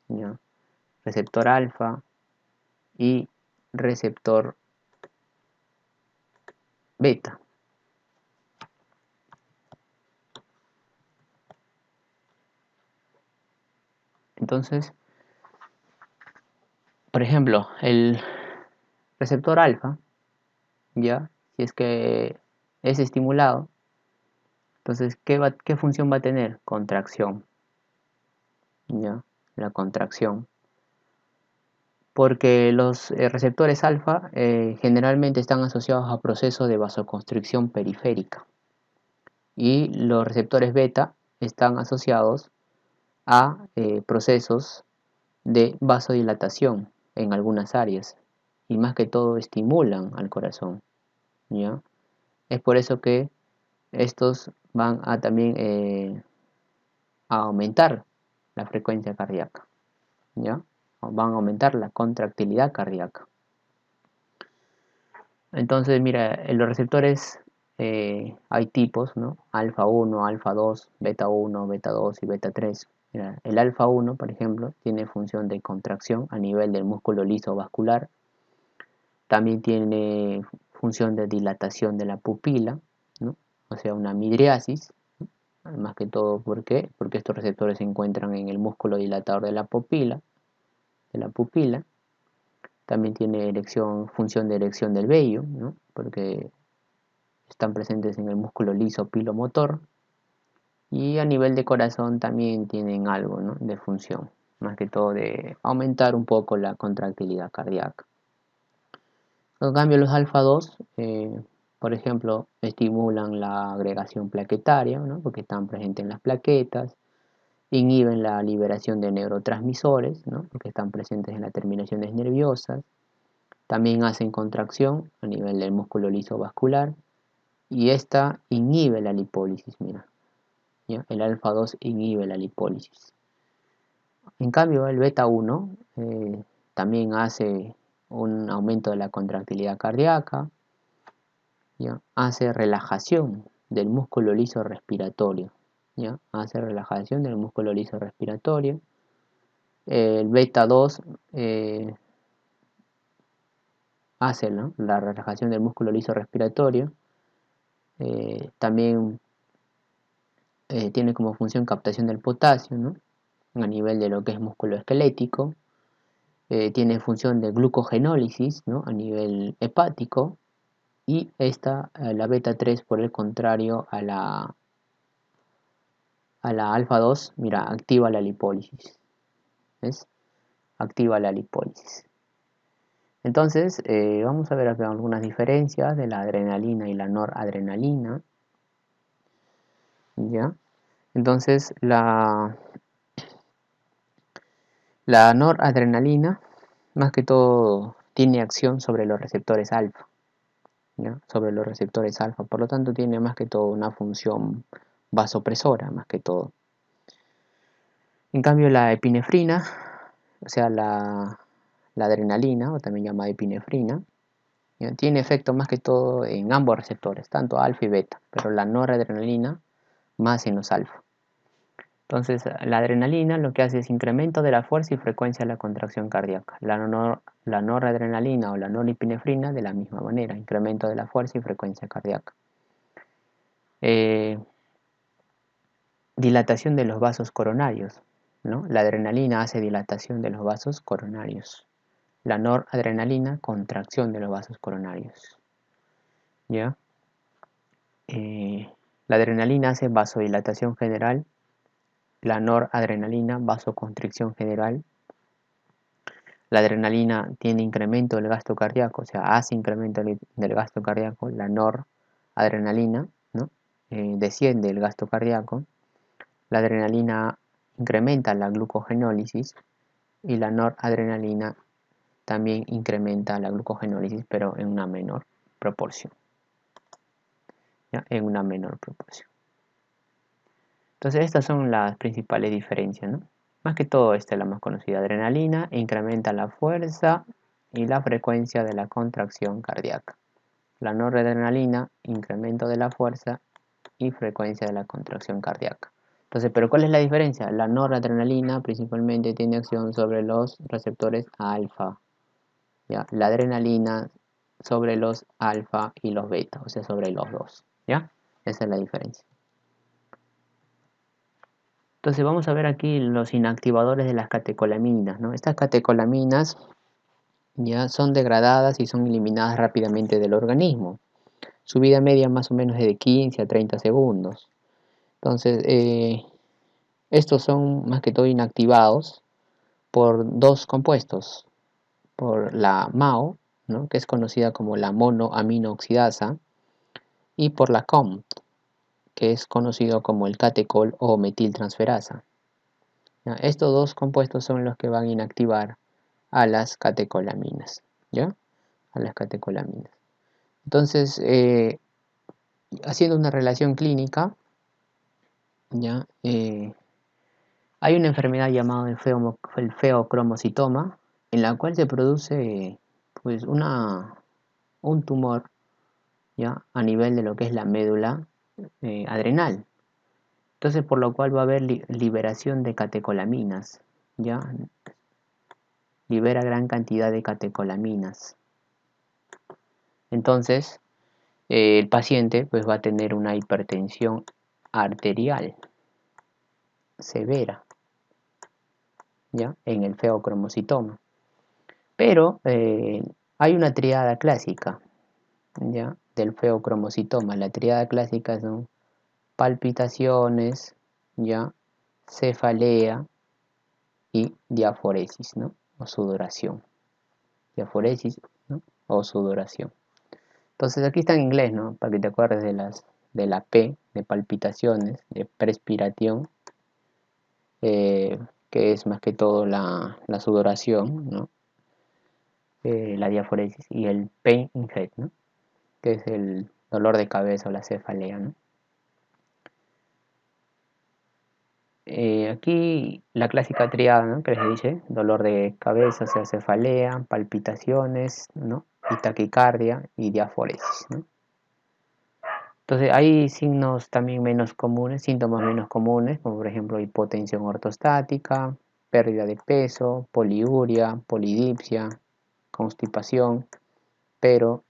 ¿ya? Receptor alfa y receptor beta. Entonces, por ejemplo, el receptor alfa, ¿ya?, si es que es estimulado, entonces, ¿qué función va a tener? Contracción, ¿ya? La contracción. Porque los receptores alfa generalmente están asociados a procesos de vasoconstricción periférica, y los receptores beta están asociados a procesos de vasodilatación en algunas áreas, y más que todo estimulan al corazón, ¿ya? Es por eso que estos van a también a aumentar la frecuencia cardíaca, ¿ya? Van a aumentar la contractilidad cardíaca. Entonces, mira, en los receptores hay tipos, ¿no? Alfa 1, alfa 2, beta 1, beta 2 y beta 3. Mira, el alfa 1, por ejemplo, tiene función de contracción a nivel del músculo liso vascular. También tiene función de dilatación de la pupila, ¿no? O sea, una midriasis, ¿no? Más que todo, ¿por qué? Porque estos receptores se encuentran en el músculo dilatador de la pupila. También tiene función de erección del vello, ¿no?, porque están presentes en el músculo liso pilomotor. Y a nivel de corazón también tienen algo, ¿no?, de función. más que todo de aumentar un poco la contractilidad cardíaca. En cambio, los alfa 2, por ejemplo, estimulan la agregación plaquetaria, ¿no? Porque están presentes en las plaquetas, inhiben la liberación de neurotransmisores, ¿no? Porque están presentes en las terminaciones nerviosas, también hacen contracción a nivel del músculo liso vascular y esta inhibe la lipólisis, mira, ¿ya? El alfa 2 inhibe la lipólisis. En cambio, el beta 1 también hace un aumento de la contractilidad cardíaca, ¿ya? Hace relajación del músculo liso respiratorio, ¿ya? Hace relajación del músculo liso respiratorio. El beta 2 hace, ¿no?, la relajación del músculo liso respiratorio. También tiene como función captación del potasio, ¿no?, a nivel de lo que es músculo esquelético. Tiene función de glucogenólisis, ¿no?, a nivel hepático. Y esta, la beta 3, por el contrario a la alfa 2, mira, activa la lipólisis. ¿Ves? Activa la lipólisis. Entonces, vamos a ver acá algunas diferencias de la adrenalina y la noradrenalina. ¿Ya? Entonces, la noradrenalina, más que todo, tiene acción sobre los receptores alfa, ¿ya? Sobre los receptores alfa, por lo tanto, tiene más que todo una función vasopresora, más que todo. En cambio, la epinefrina, o sea, la adrenalina, o también llamada epinefrina, ¿ya?, tiene efecto más que todo en ambos receptores, tanto alfa y beta, pero la noradrenalina más en los alfa. Entonces, la adrenalina lo que hace es incremento de la fuerza y frecuencia de la contracción cardíaca. La noradrenalina o la norepinefrina de la misma manera, incremento de la fuerza y frecuencia cardíaca. Dilatación de los vasos coronarios, ¿no? La adrenalina hace dilatación de los vasos coronarios. La noradrenalina, contracción de los vasos coronarios. ¿Ya? La adrenalina hace vasodilatación general, la noradrenalina vasoconstricción general. La adrenalina tiene incremento del gasto cardíaco, o sea, hace incremento del gasto cardíaco. La noradrenalina, ¿no?, desciende el gasto cardíaco. La adrenalina incrementa la glucogenólisis y la noradrenalina también incrementa la glucogenólisis, pero en una menor proporción. ¿Ya? En una menor proporción. Entonces estas son las principales diferencias, ¿no? Más que todo esta es la más conocida. Adrenalina incrementa la fuerza y la frecuencia de la contracción cardíaca. La noradrenalina, incremento de la fuerza y frecuencia de la contracción cardíaca. Entonces, ¿pero cuál es la diferencia? La noradrenalina principalmente tiene acción sobre los receptores alfa, ¿ya? La adrenalina sobre los alfa y los beta, o sea, sobre los dos, ¿ya? Esa es la diferencia. Entonces vamos a ver aquí los inactivadores de las catecolaminas, ¿no? Estas catecolaminas ya son degradadas y son eliminadas rápidamente del organismo. Su vida media más o menos es de 15 a 30 segundos. Entonces, estos son más que todo inactivados por dos compuestos, por la MAO, ¿no?, que es conocida como la monoaminooxidasa, y por la COMT, que es conocido como el catecol o metiltransferasa. ¿Ya? Estos dos compuestos son los que van a inactivar a las catecolaminas, ¿ya? A las catecolaminas. Entonces, haciendo una relación clínica, ¿ya? Hay una enfermedad llamada el feocromocitoma, en la cual se produce, pues, un tumor, ¿ya?, a nivel de lo que es la médula adrenal. Entonces, por lo cual va a haber liberación de catecolaminas, ¿ya? Libera gran cantidad de catecolaminas. Entonces, el paciente pues va a tener una hipertensión arterial severa, ¿ya?, en el feocromocitoma. Pero hay una triada clásica, ¿ya?, del feocromocitoma. La triada clásica son palpitaciones, ¿ya?, cefalea y diaforesis, ¿no? O sudoración. Diaforesis, ¿no? O sudoración. Entonces aquí está en inglés, ¿no? Para que te acuerdes de la P, de palpitaciones, de perspiración, que es más que todo la sudoración, ¿no? La diaforesis, y el pain in head, ¿no? Que es el dolor de cabeza o la cefalea, ¿no? Aquí la clásica triada, ¿no? Que les dice, dolor de cabeza, o sea, cefalea, palpitaciones, ¿no? Y taquicardia y diaforesis, ¿no? Entonces hay signos también menos comunes, síntomas menos comunes, como por ejemplo hipotensión ortostática, pérdida de peso, poliuria, polidipsia, constipación, pero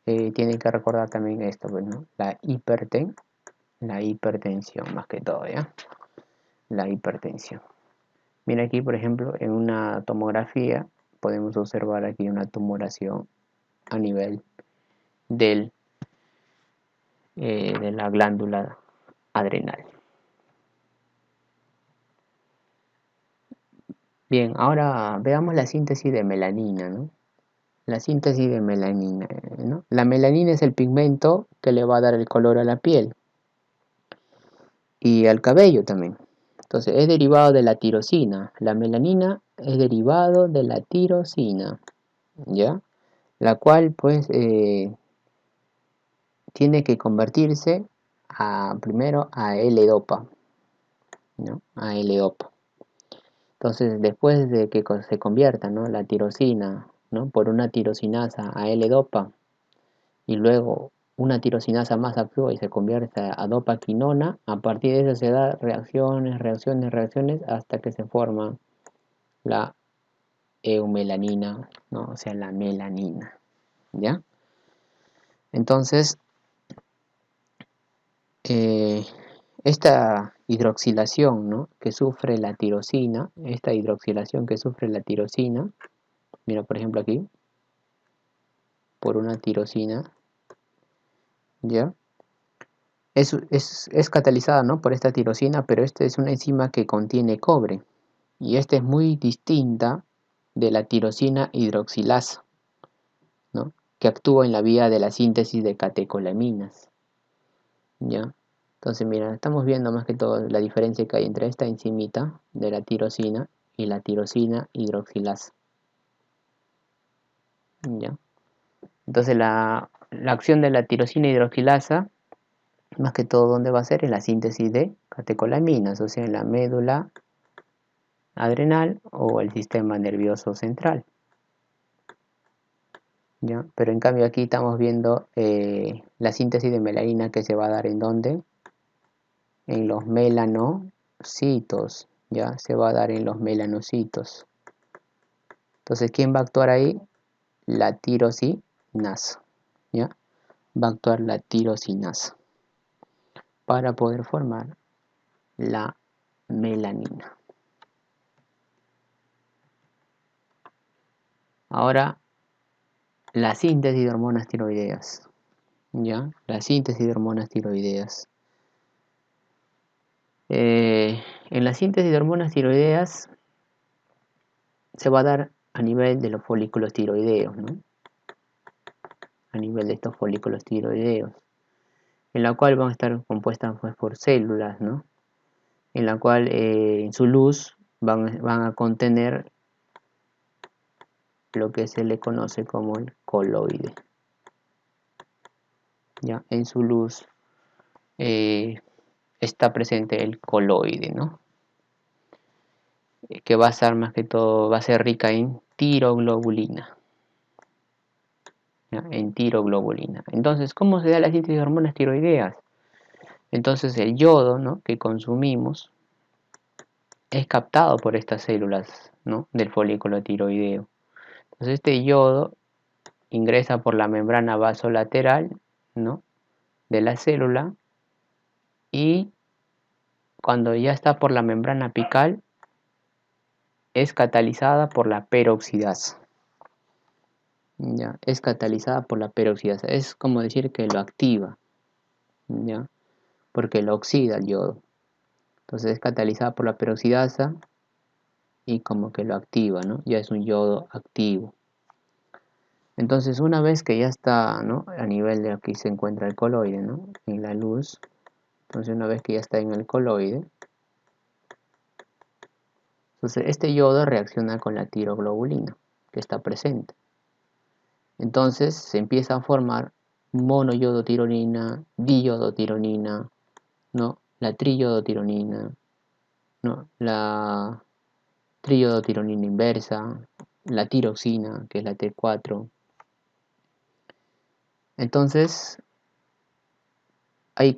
tienen que recordar también esto, pues, ¿no? La hipertensión más que todo, ¿ya? La hipertensión. Mira aquí, por ejemplo, en una tomografía podemos observar aquí una tumoración a nivel del, de la glándula adrenal. Bien, ahora veamos la síntesis de melanina, ¿no? La síntesis de melanina, ¿no? La melanina es el pigmento que le va a dar el color a la piel y al cabello también. Entonces, es derivado de la tirosina. La melanina es derivado de la tirosina, ¿ya? La cual, pues, tiene que convertirse primero a L-dopa, ¿no? A L-dopa. Entonces, después de que se convierta, ¿no? La tirosina, ¿no? Por una tirosinasa a L-dopa, y luego una tirosinasa más actúa y se convierte a dopaquinona, a partir de eso se da reacciones, reacciones, reacciones, hasta que se forma la eumelanina, ¿no? O sea, la melanina, ¿ya? Entonces, eh, esta hidroxilación, ¿no? Que sufre la tirosina, esta hidroxilación que sufre la tirosina, mira por ejemplo aquí, por una tirosina, ¿ya? Es catalizada, ¿no? Por esta tirosina, pero esta es una enzima que contiene cobre, y esta es muy distinta de la tirosina hidroxilasa, ¿no? Que actúa en la vía de la síntesis de catecolaminas, ¿ya? Entonces, mira, estamos viendo más que todo la diferencia que hay entre esta enzimita de la tirosina y la tirosina hidroxilasa, ¿ya? Entonces, la acción de la tirosina hidroxilasa, más que todo, ¿dónde va a ser? En la síntesis de catecolaminas, o sea, en la médula adrenal o el sistema nervioso central, ¿ya? Pero en cambio aquí estamos viendo la síntesis de melanina que se va a dar en ¿dónde? En los melanocitos, ¿ya? Se va a dar en los melanocitos. Entonces, ¿quién va a actuar ahí? La tirosinasa, ¿ya? Va a actuar la tirosinasa para poder formar la melanina. Ahora, la síntesis de hormonas tiroideas, ¿ya? La síntesis de hormonas tiroideas. En la síntesis de hormonas tiroideas se va a dar a nivel de los folículos tiroideos, ¿no? A nivel de estos folículos tiroideos, en la cual van a estar compuestas, pues, por células, ¿no? En la cual en su luz van a contener lo que se le conoce como el coloide, ¿ya? En su luz está presente el coloide, ¿no? Que va a estar más que todo, va a ser rica en tiroglobulina, ¿ya? En tiroglobulina. Entonces, ¿cómo se da la síntesis de hormonas tiroideas? Entonces el yodo, ¿no? Que consumimos es captado por estas células, ¿no? Del folículo tiroideo. Entonces este yodo ingresa por la membrana vasolateral, ¿no? De la célula, y cuando ya está por la membrana apical es catalizada por la peroxidasa. ¿Ya? Es catalizada por la peroxidasa. Es como decir que lo activa, ¿ya? Porque lo oxida el yodo. Entonces es catalizada por la peroxidasa y como que lo activa, ¿no? Ya es un yodo activo. Entonces, una vez que ya está, ¿no?, a nivel de aquí se encuentra el coloide, ¿no?, en la luz. Entonces, una vez que ya está en el coloide, entonces este yodo reacciona con la tiroglobulina que está presente. Entonces se empieza a formar monoyodotironina, diyodotironina, ¿no?, la triyodotironina, ¿no?, la triyodotironina inversa, la tiroxina, que es la T4. Entonces,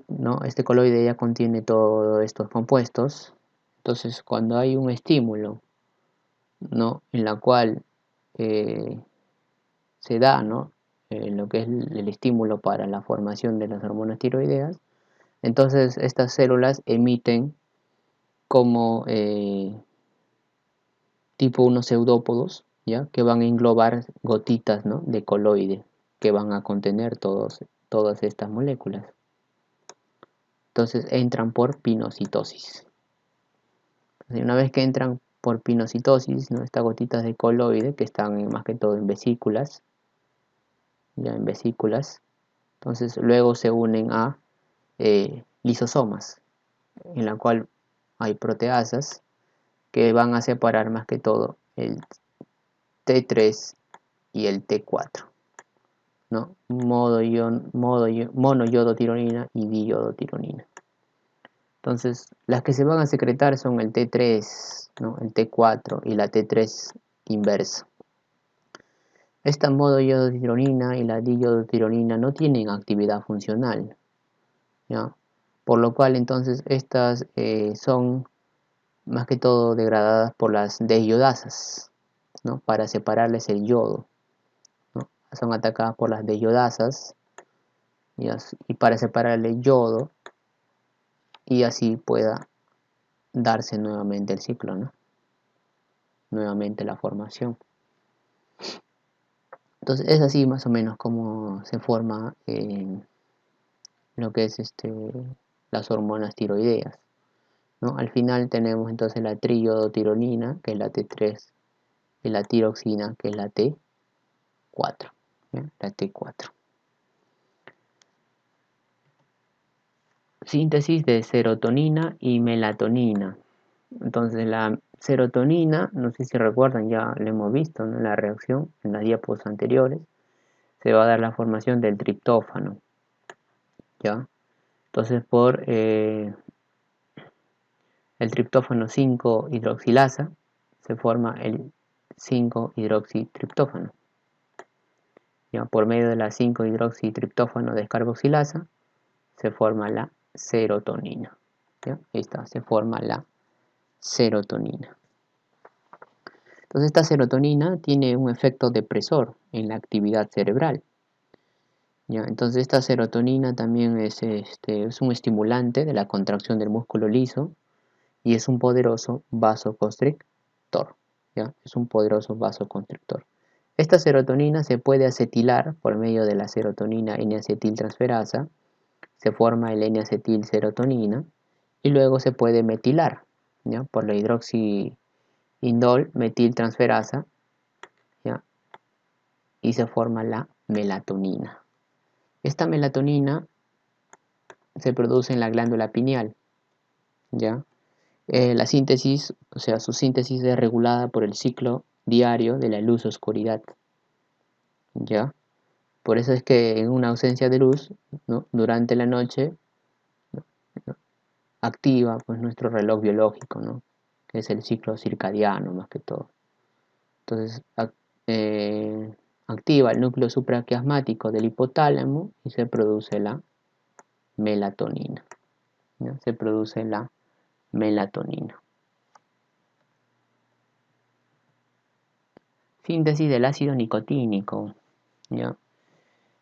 ¿no?, este coloide ya contiene todos estos compuestos. Entonces, cuando hay un estímulo, ¿no?, en la cual se da, ¿no?, lo que es el estímulo para la formación de las hormonas tiroideas, entonces estas células emiten como tipo unos pseudópodos, ¿ya?, que van a englobar gotitas, ¿no?, de coloide que van a contener todas estas moléculas. Entonces entran por pinocitosis. Una vez que entran por pinocitosis, ¿no?, estas gotitas de coloide, que están más que todo en vesículas, ya en vesículas, entonces luego se unen a lisosomas, en la cual hay proteasas que van a separar más que todo el T3 y el T4, ¿no?, monoyodotironina y diyodotironina. Entonces, las que se van a secretar son el T3, ¿no?, el T4 y la T3 inversa. Esta monoyodotironina y la diyodotironina no tienen actividad funcional, ¿ya?, por lo cual entonces estas son más que todo degradadas por las desiodasas, ¿no?, para separarles el yodo, ¿no? Son atacadas por las desiodasas y para separarle el yodo y así pueda darse nuevamente el ciclo, ¿no?, nuevamente la formación. Entonces es así más o menos como se forma lo que es las hormonas tiroideas, ¿no? Al final tenemos entonces la triyodotironina, que es la T3, y la tiroxina, que es la T4, ¿ya?, la T4. Síntesis de serotonina y melatonina. Entonces la serotonina, no sé si recuerdan, ya lo hemos visto, ¿no?, la reacción en las diapos anteriores, se va a dar la formación del triptófano, ¿ya? Entonces por el triptófano 5-hidroxilasa se forma el 5-hidroxitriptófano, ¿ya? Por medio de la 5-hidroxitriptófano descarboxilasa se forma la serotonina, ¿ya? Ahí está, se forma la serotonina. Entonces esta serotonina tiene un efecto depresor en la actividad cerebral, ¿ya? Entonces esta serotonina también es un estimulante de la contracción del músculo liso y es un poderoso vasoconstrictor, ¿ya? Es un poderoso vasoconstrictor. Esta serotonina se puede acetilar por medio de la serotonina N-acetiltransferasa, se forma el N-acetilserotonina y luego se puede metilar, ¿ya?, por la hidroxiindol metiltransferasa, ¿ya?, y se forma la melatonina. Esta melatonina se produce en la glándula pineal, ¿ya? La síntesis, o sea, su síntesis es regulada por el ciclo diario de la luz-oscuridad, ¿ya? Por eso es que en una ausencia de luz, ¿no?, durante la noche, ¿no?, activa pues nuestro reloj biológico, ¿no?, que es el ciclo circadiano más que todo. Entonces activa el núcleo supraquiasmático del hipotálamo y se produce la melatonina, ¿ya? Se produce la melatonina. Síntesis del ácido nicotínico, ¿ya?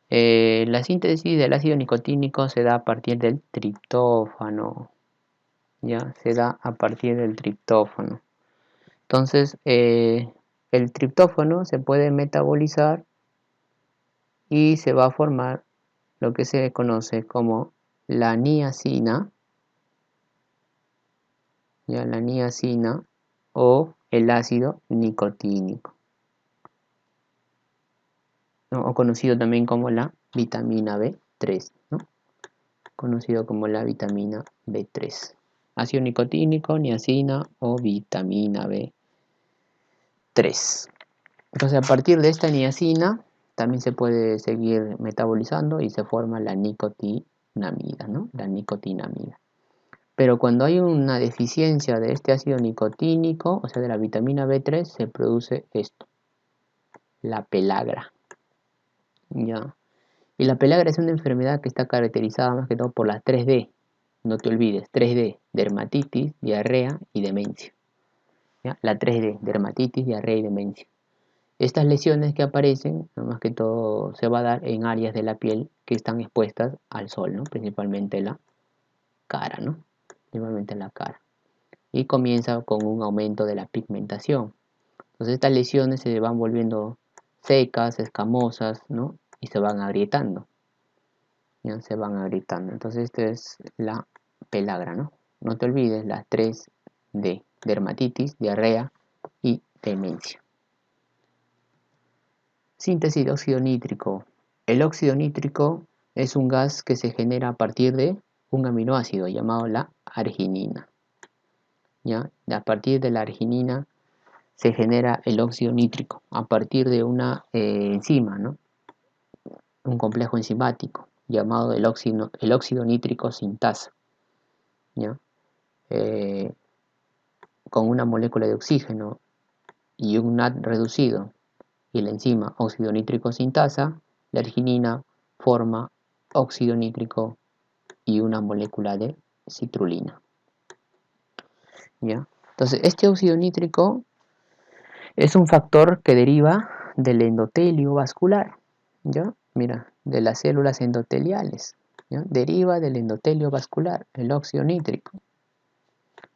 La síntesis del ácido nicotínico se da a partir del triptófano, ¿ya? Se da a partir del triptófano. Entonces, el triptófano se puede metabolizar y se va a formar lo que se conoce como la niacina, ¿ya?, la niacina o el ácido nicotínico, ¿no? O conocido también como la vitamina B3, ¿no? Conocido como la vitamina B3. Ácido nicotínico, niacina o vitamina B3. Entonces, a partir de esta niacina también se puede seguir metabolizando y se forma la nicotinamida, ¿no? La nicotinamida. Pero cuando hay una deficiencia de este ácido nicotínico, o sea, de la vitamina B3, se produce esto, la pelagra. ¿Ya? Y la pelagra es una enfermedad que está caracterizada más que todo por las 3D. No te olvides, 3D, dermatitis, diarrea y demencia. ¿Ya? La 3D, dermatitis, diarrea y demencia. Estas lesiones que aparecen, más que todo, se va a dar en áreas de la piel que están expuestas al sol, ¿no? Principalmente la cara, ¿no? Principalmente la cara. Y comienza con un aumento de la pigmentación. Entonces estas lesiones se van volviendo secas, escamosas, ¿no? Y se van agrietando. ¿Ya? Se van agrietando. Entonces esta es la pelagra, ¿no? No te olvides las 3D, dermatitis, diarrea y demencia. Síntesis de óxido nítrico. El óxido nítrico es un gas que se genera a partir de un aminoácido llamado la arginina. ¿Ya? A partir de la arginina se genera el óxido nítrico, a partir de una enzima, ¿no? Un complejo enzimático llamado el óxido nítrico sintasa. ¿Ya? Eh, con una molécula de oxígeno y un NAD reducido y la enzima óxido nítrico sintasa, la arginina forma óxido nítrico y una molécula de citrulina. ¿Ya? Entonces, este óxido nítrico es un factor que deriva del endotelio vascular. ¿Ya? Mira, de las células endoteliales. ¿Ya? Deriva del endotelio vascular, el óxido nítrico.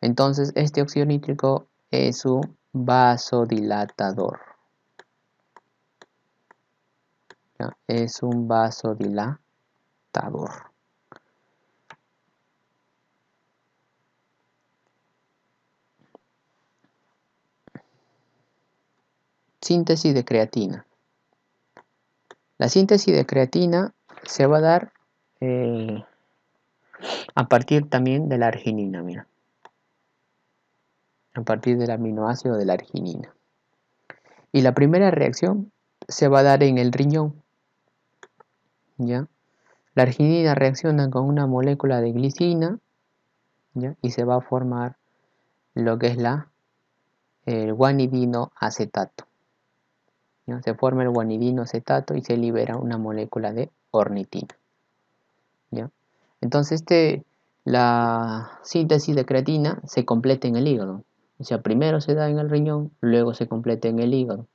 Entonces, este óxido nítrico es un vasodilatador. ¿Ya? Es un vasodilatador. Síntesis de creatina. La síntesis de creatina se va a dar a partir también de la arginina, mira. A partir del aminoácido de la arginina. Y la primera reacción se va a dar en el riñón. ¿Ya? La arginina reacciona con una molécula de glicina, ¿ya? Y se va a formar lo que es el guanidino acetato. ¿Ya? Se forma el guanidino acetato y se libera una molécula de ornitina. ¿Ya? Entonces la síntesis de creatina se completa en el hígado. O sea, primero se da en el riñón, luego se completa en el hígado,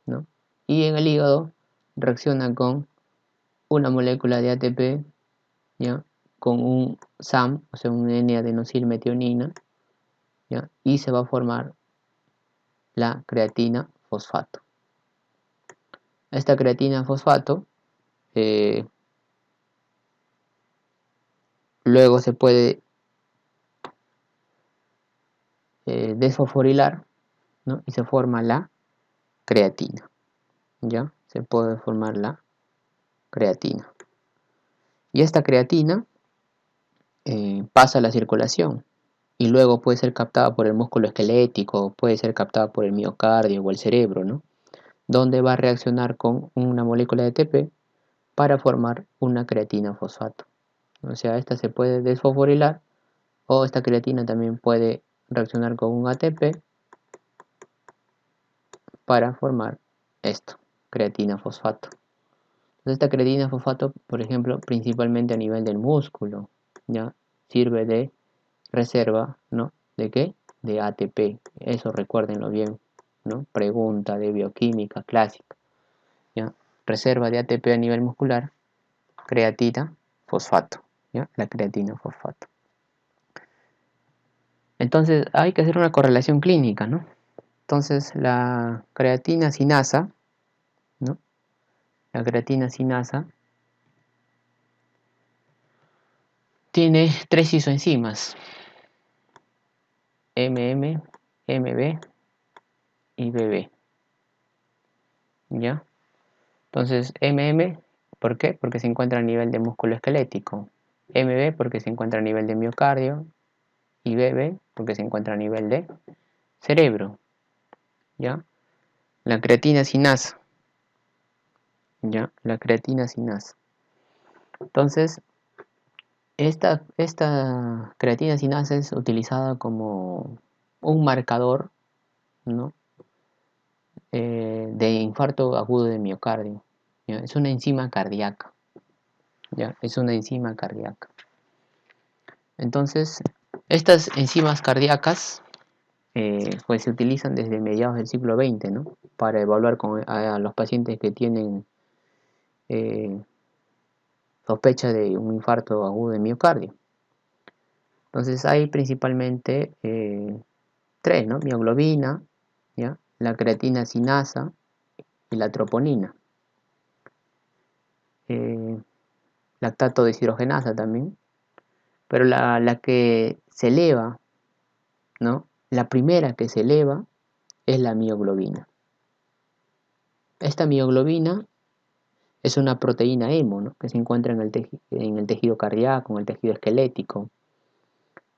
¿no? Y en el hígado reacciona con una molécula de ATP, ¿ya? Con un SAM, o sea, un N-adenosilmetionina, ¿ya? Y se va a formar la creatina fosfato. Esta creatina fosfato luego se puede desfosforilar, ¿no? Y se forma la creatina. ¿Ya? Se puede formar la creatina. Y esta creatina pasa a la circulación y luego puede ser captada por el músculo esquelético, puede ser captada por el miocardio o el cerebro, ¿no? Donde va a reaccionar con una molécula de ATP para formar una creatina fosfato. O sea, esta se puede desfosforilar o esta creatina también puede reaccionar con un ATP para formar esto, creatina fosfato. Entonces, esta creatina fosfato, por ejemplo, principalmente a nivel del músculo, ¿ya? Sirve de reserva, ¿no? ¿De qué? De ATP. Eso recuérdenlo bien, ¿no? Pregunta de bioquímica clásica, ¿ya? Reserva de ATP a nivel muscular, creatina fosfato, ¿ya? La creatina fosfato. Entonces, hay que hacer una correlación clínica, ¿no? Entonces, la creatina sinasa, ¿no? La creatina sinasa tiene 3 isoenzimas. MM, MB y BB. ¿Ya? Entonces, MM, ¿por qué? Porque se encuentra a nivel de músculo esquelético. MB porque se encuentra a nivel de miocardio. Y BB porque se encuentra a nivel de cerebro. ¿Ya? La creatina sinasa. ¿Ya? La creatina sinasa. Entonces, esta creatina sinasa es utilizada como un marcador, ¿no? De infarto agudo de miocardio. ¿Ya? Es una enzima cardíaca. ¿Ya? Es una enzima cardíaca. Entonces, estas enzimas cardíacas pues se utilizan desde mediados del siglo XX, ¿no? Para evaluar a los pacientes que tienen eh, sospecha de un infarto agudo de miocardio. Entonces hay principalmente tres, ¿no? Mioglobina, ¿ya? La creatina sinasa y la troponina. Lactato deshidrogenasa también. Pero la que se eleva, ¿no? La primera que se eleva es la mioglobina. Esta mioglobina es una proteína hemo, ¿no? Que se encuentra en el tejido cardíaco, en el tejido esquelético.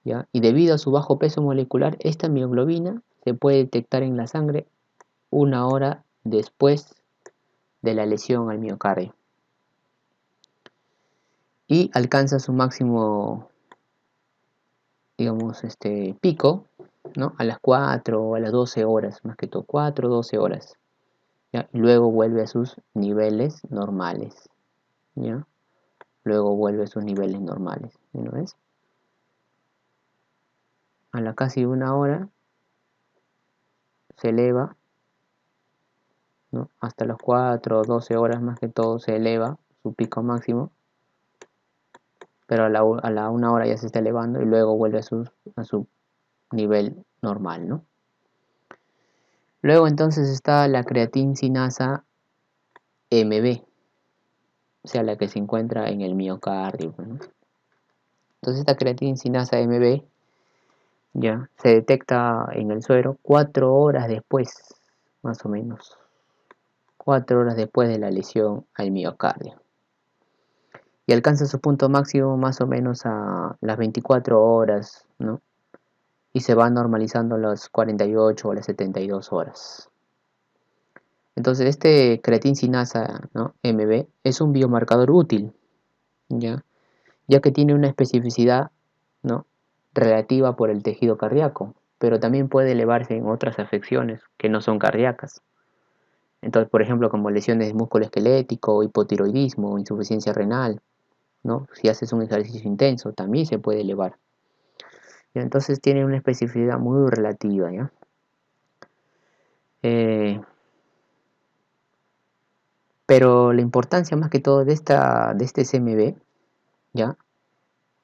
¿Ya? Y debido a su bajo peso molecular, esta mioglobina se puede detectar en la sangre 1 hora después de la lesión al miocardio. Y alcanza su máximo, digamos, pico, ¿no? A las 4 o a las 12 horas, más que todo, 4 o 12 horas. ¿Ya? Luego vuelve a sus niveles normales. ¿Ya? Luego vuelve a sus niveles normales. ¿No ves? A la casi 1 hora se eleva, ¿no? Hasta las 4 o 12 horas más que todo se eleva su pico máximo, pero a la 1 hora ya se está elevando y luego vuelve a su nivel normal, ¿no? Luego entonces está la creatinsinasa MB, o sea, la que se encuentra en el miocardio, ¿no? Entonces esta creatinsinasa MB ya se detecta en el suero 4 horas después, más o menos, 4 horas después de la lesión al miocardio. Y alcanza su punto máximo más o menos a las 24 horas, ¿no? Y se va normalizando a las 48 o las 72 horas. Entonces este creatinsinasa, ¿no? MB es un biomarcador útil, ya que tiene una especificidad, ¿no? Relativa por el tejido cardíaco, pero también puede elevarse en otras afecciones que no son cardíacas. Entonces, por ejemplo, como lesiones de músculo esquelético, hipotiroidismo, insuficiencia renal, ¿no? Si haces un ejercicio intenso, también se puede elevar. ¿Ya? Entonces tiene una especificidad muy relativa, ¿ya? Pero la importancia más que todo de este CMB, ¿ya?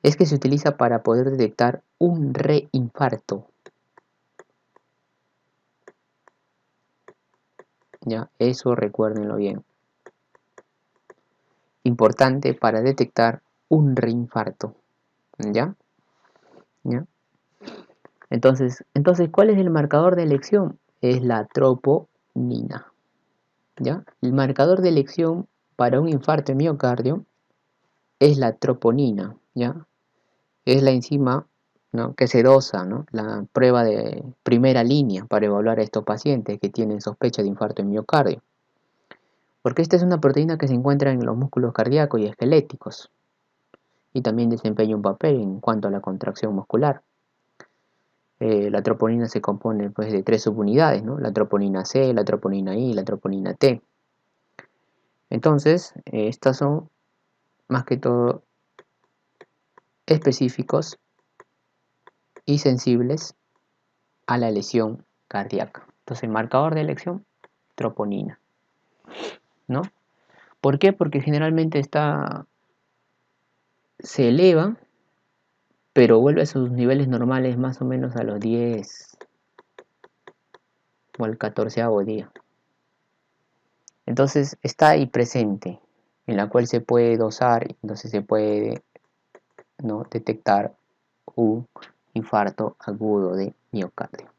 Es que se utiliza para poder detectar un reinfarto. ¿Ya? Eso recuérdenlo bien. Importante para detectar un reinfarto. ¿Ya? ¿Ya? Entonces, ¿cuál es el marcador de elección? Es la troponina. ¿Ya? El marcador de elección para un infarto de miocardio es la troponina. ¿Ya? Es la enzima, ¿no? Que se dosa, ¿no? La prueba de primera línea para evaluar a estos pacientes que tienen sospecha de infarto en miocardio. Porque esta es una proteína que se encuentra en los músculos cardíacos y esqueléticos y también desempeña un papel en cuanto a la contracción muscular. La troponina se compone pues, de 3 subunidades, ¿no? La troponina C, la troponina I y la troponina T. Entonces, estas son más que todo específicos y sensibles a la lesión cardíaca. Entonces, el marcador de elección, troponina, ¿no? ¿Por qué? Porque generalmente se eleva, pero vuelve a sus niveles normales más o menos a los 10 o al 14º día. Entonces, está ahí presente, en la cual se puede dosar, entonces se puede, ¿no? detectar un infarto agudo de miocardio.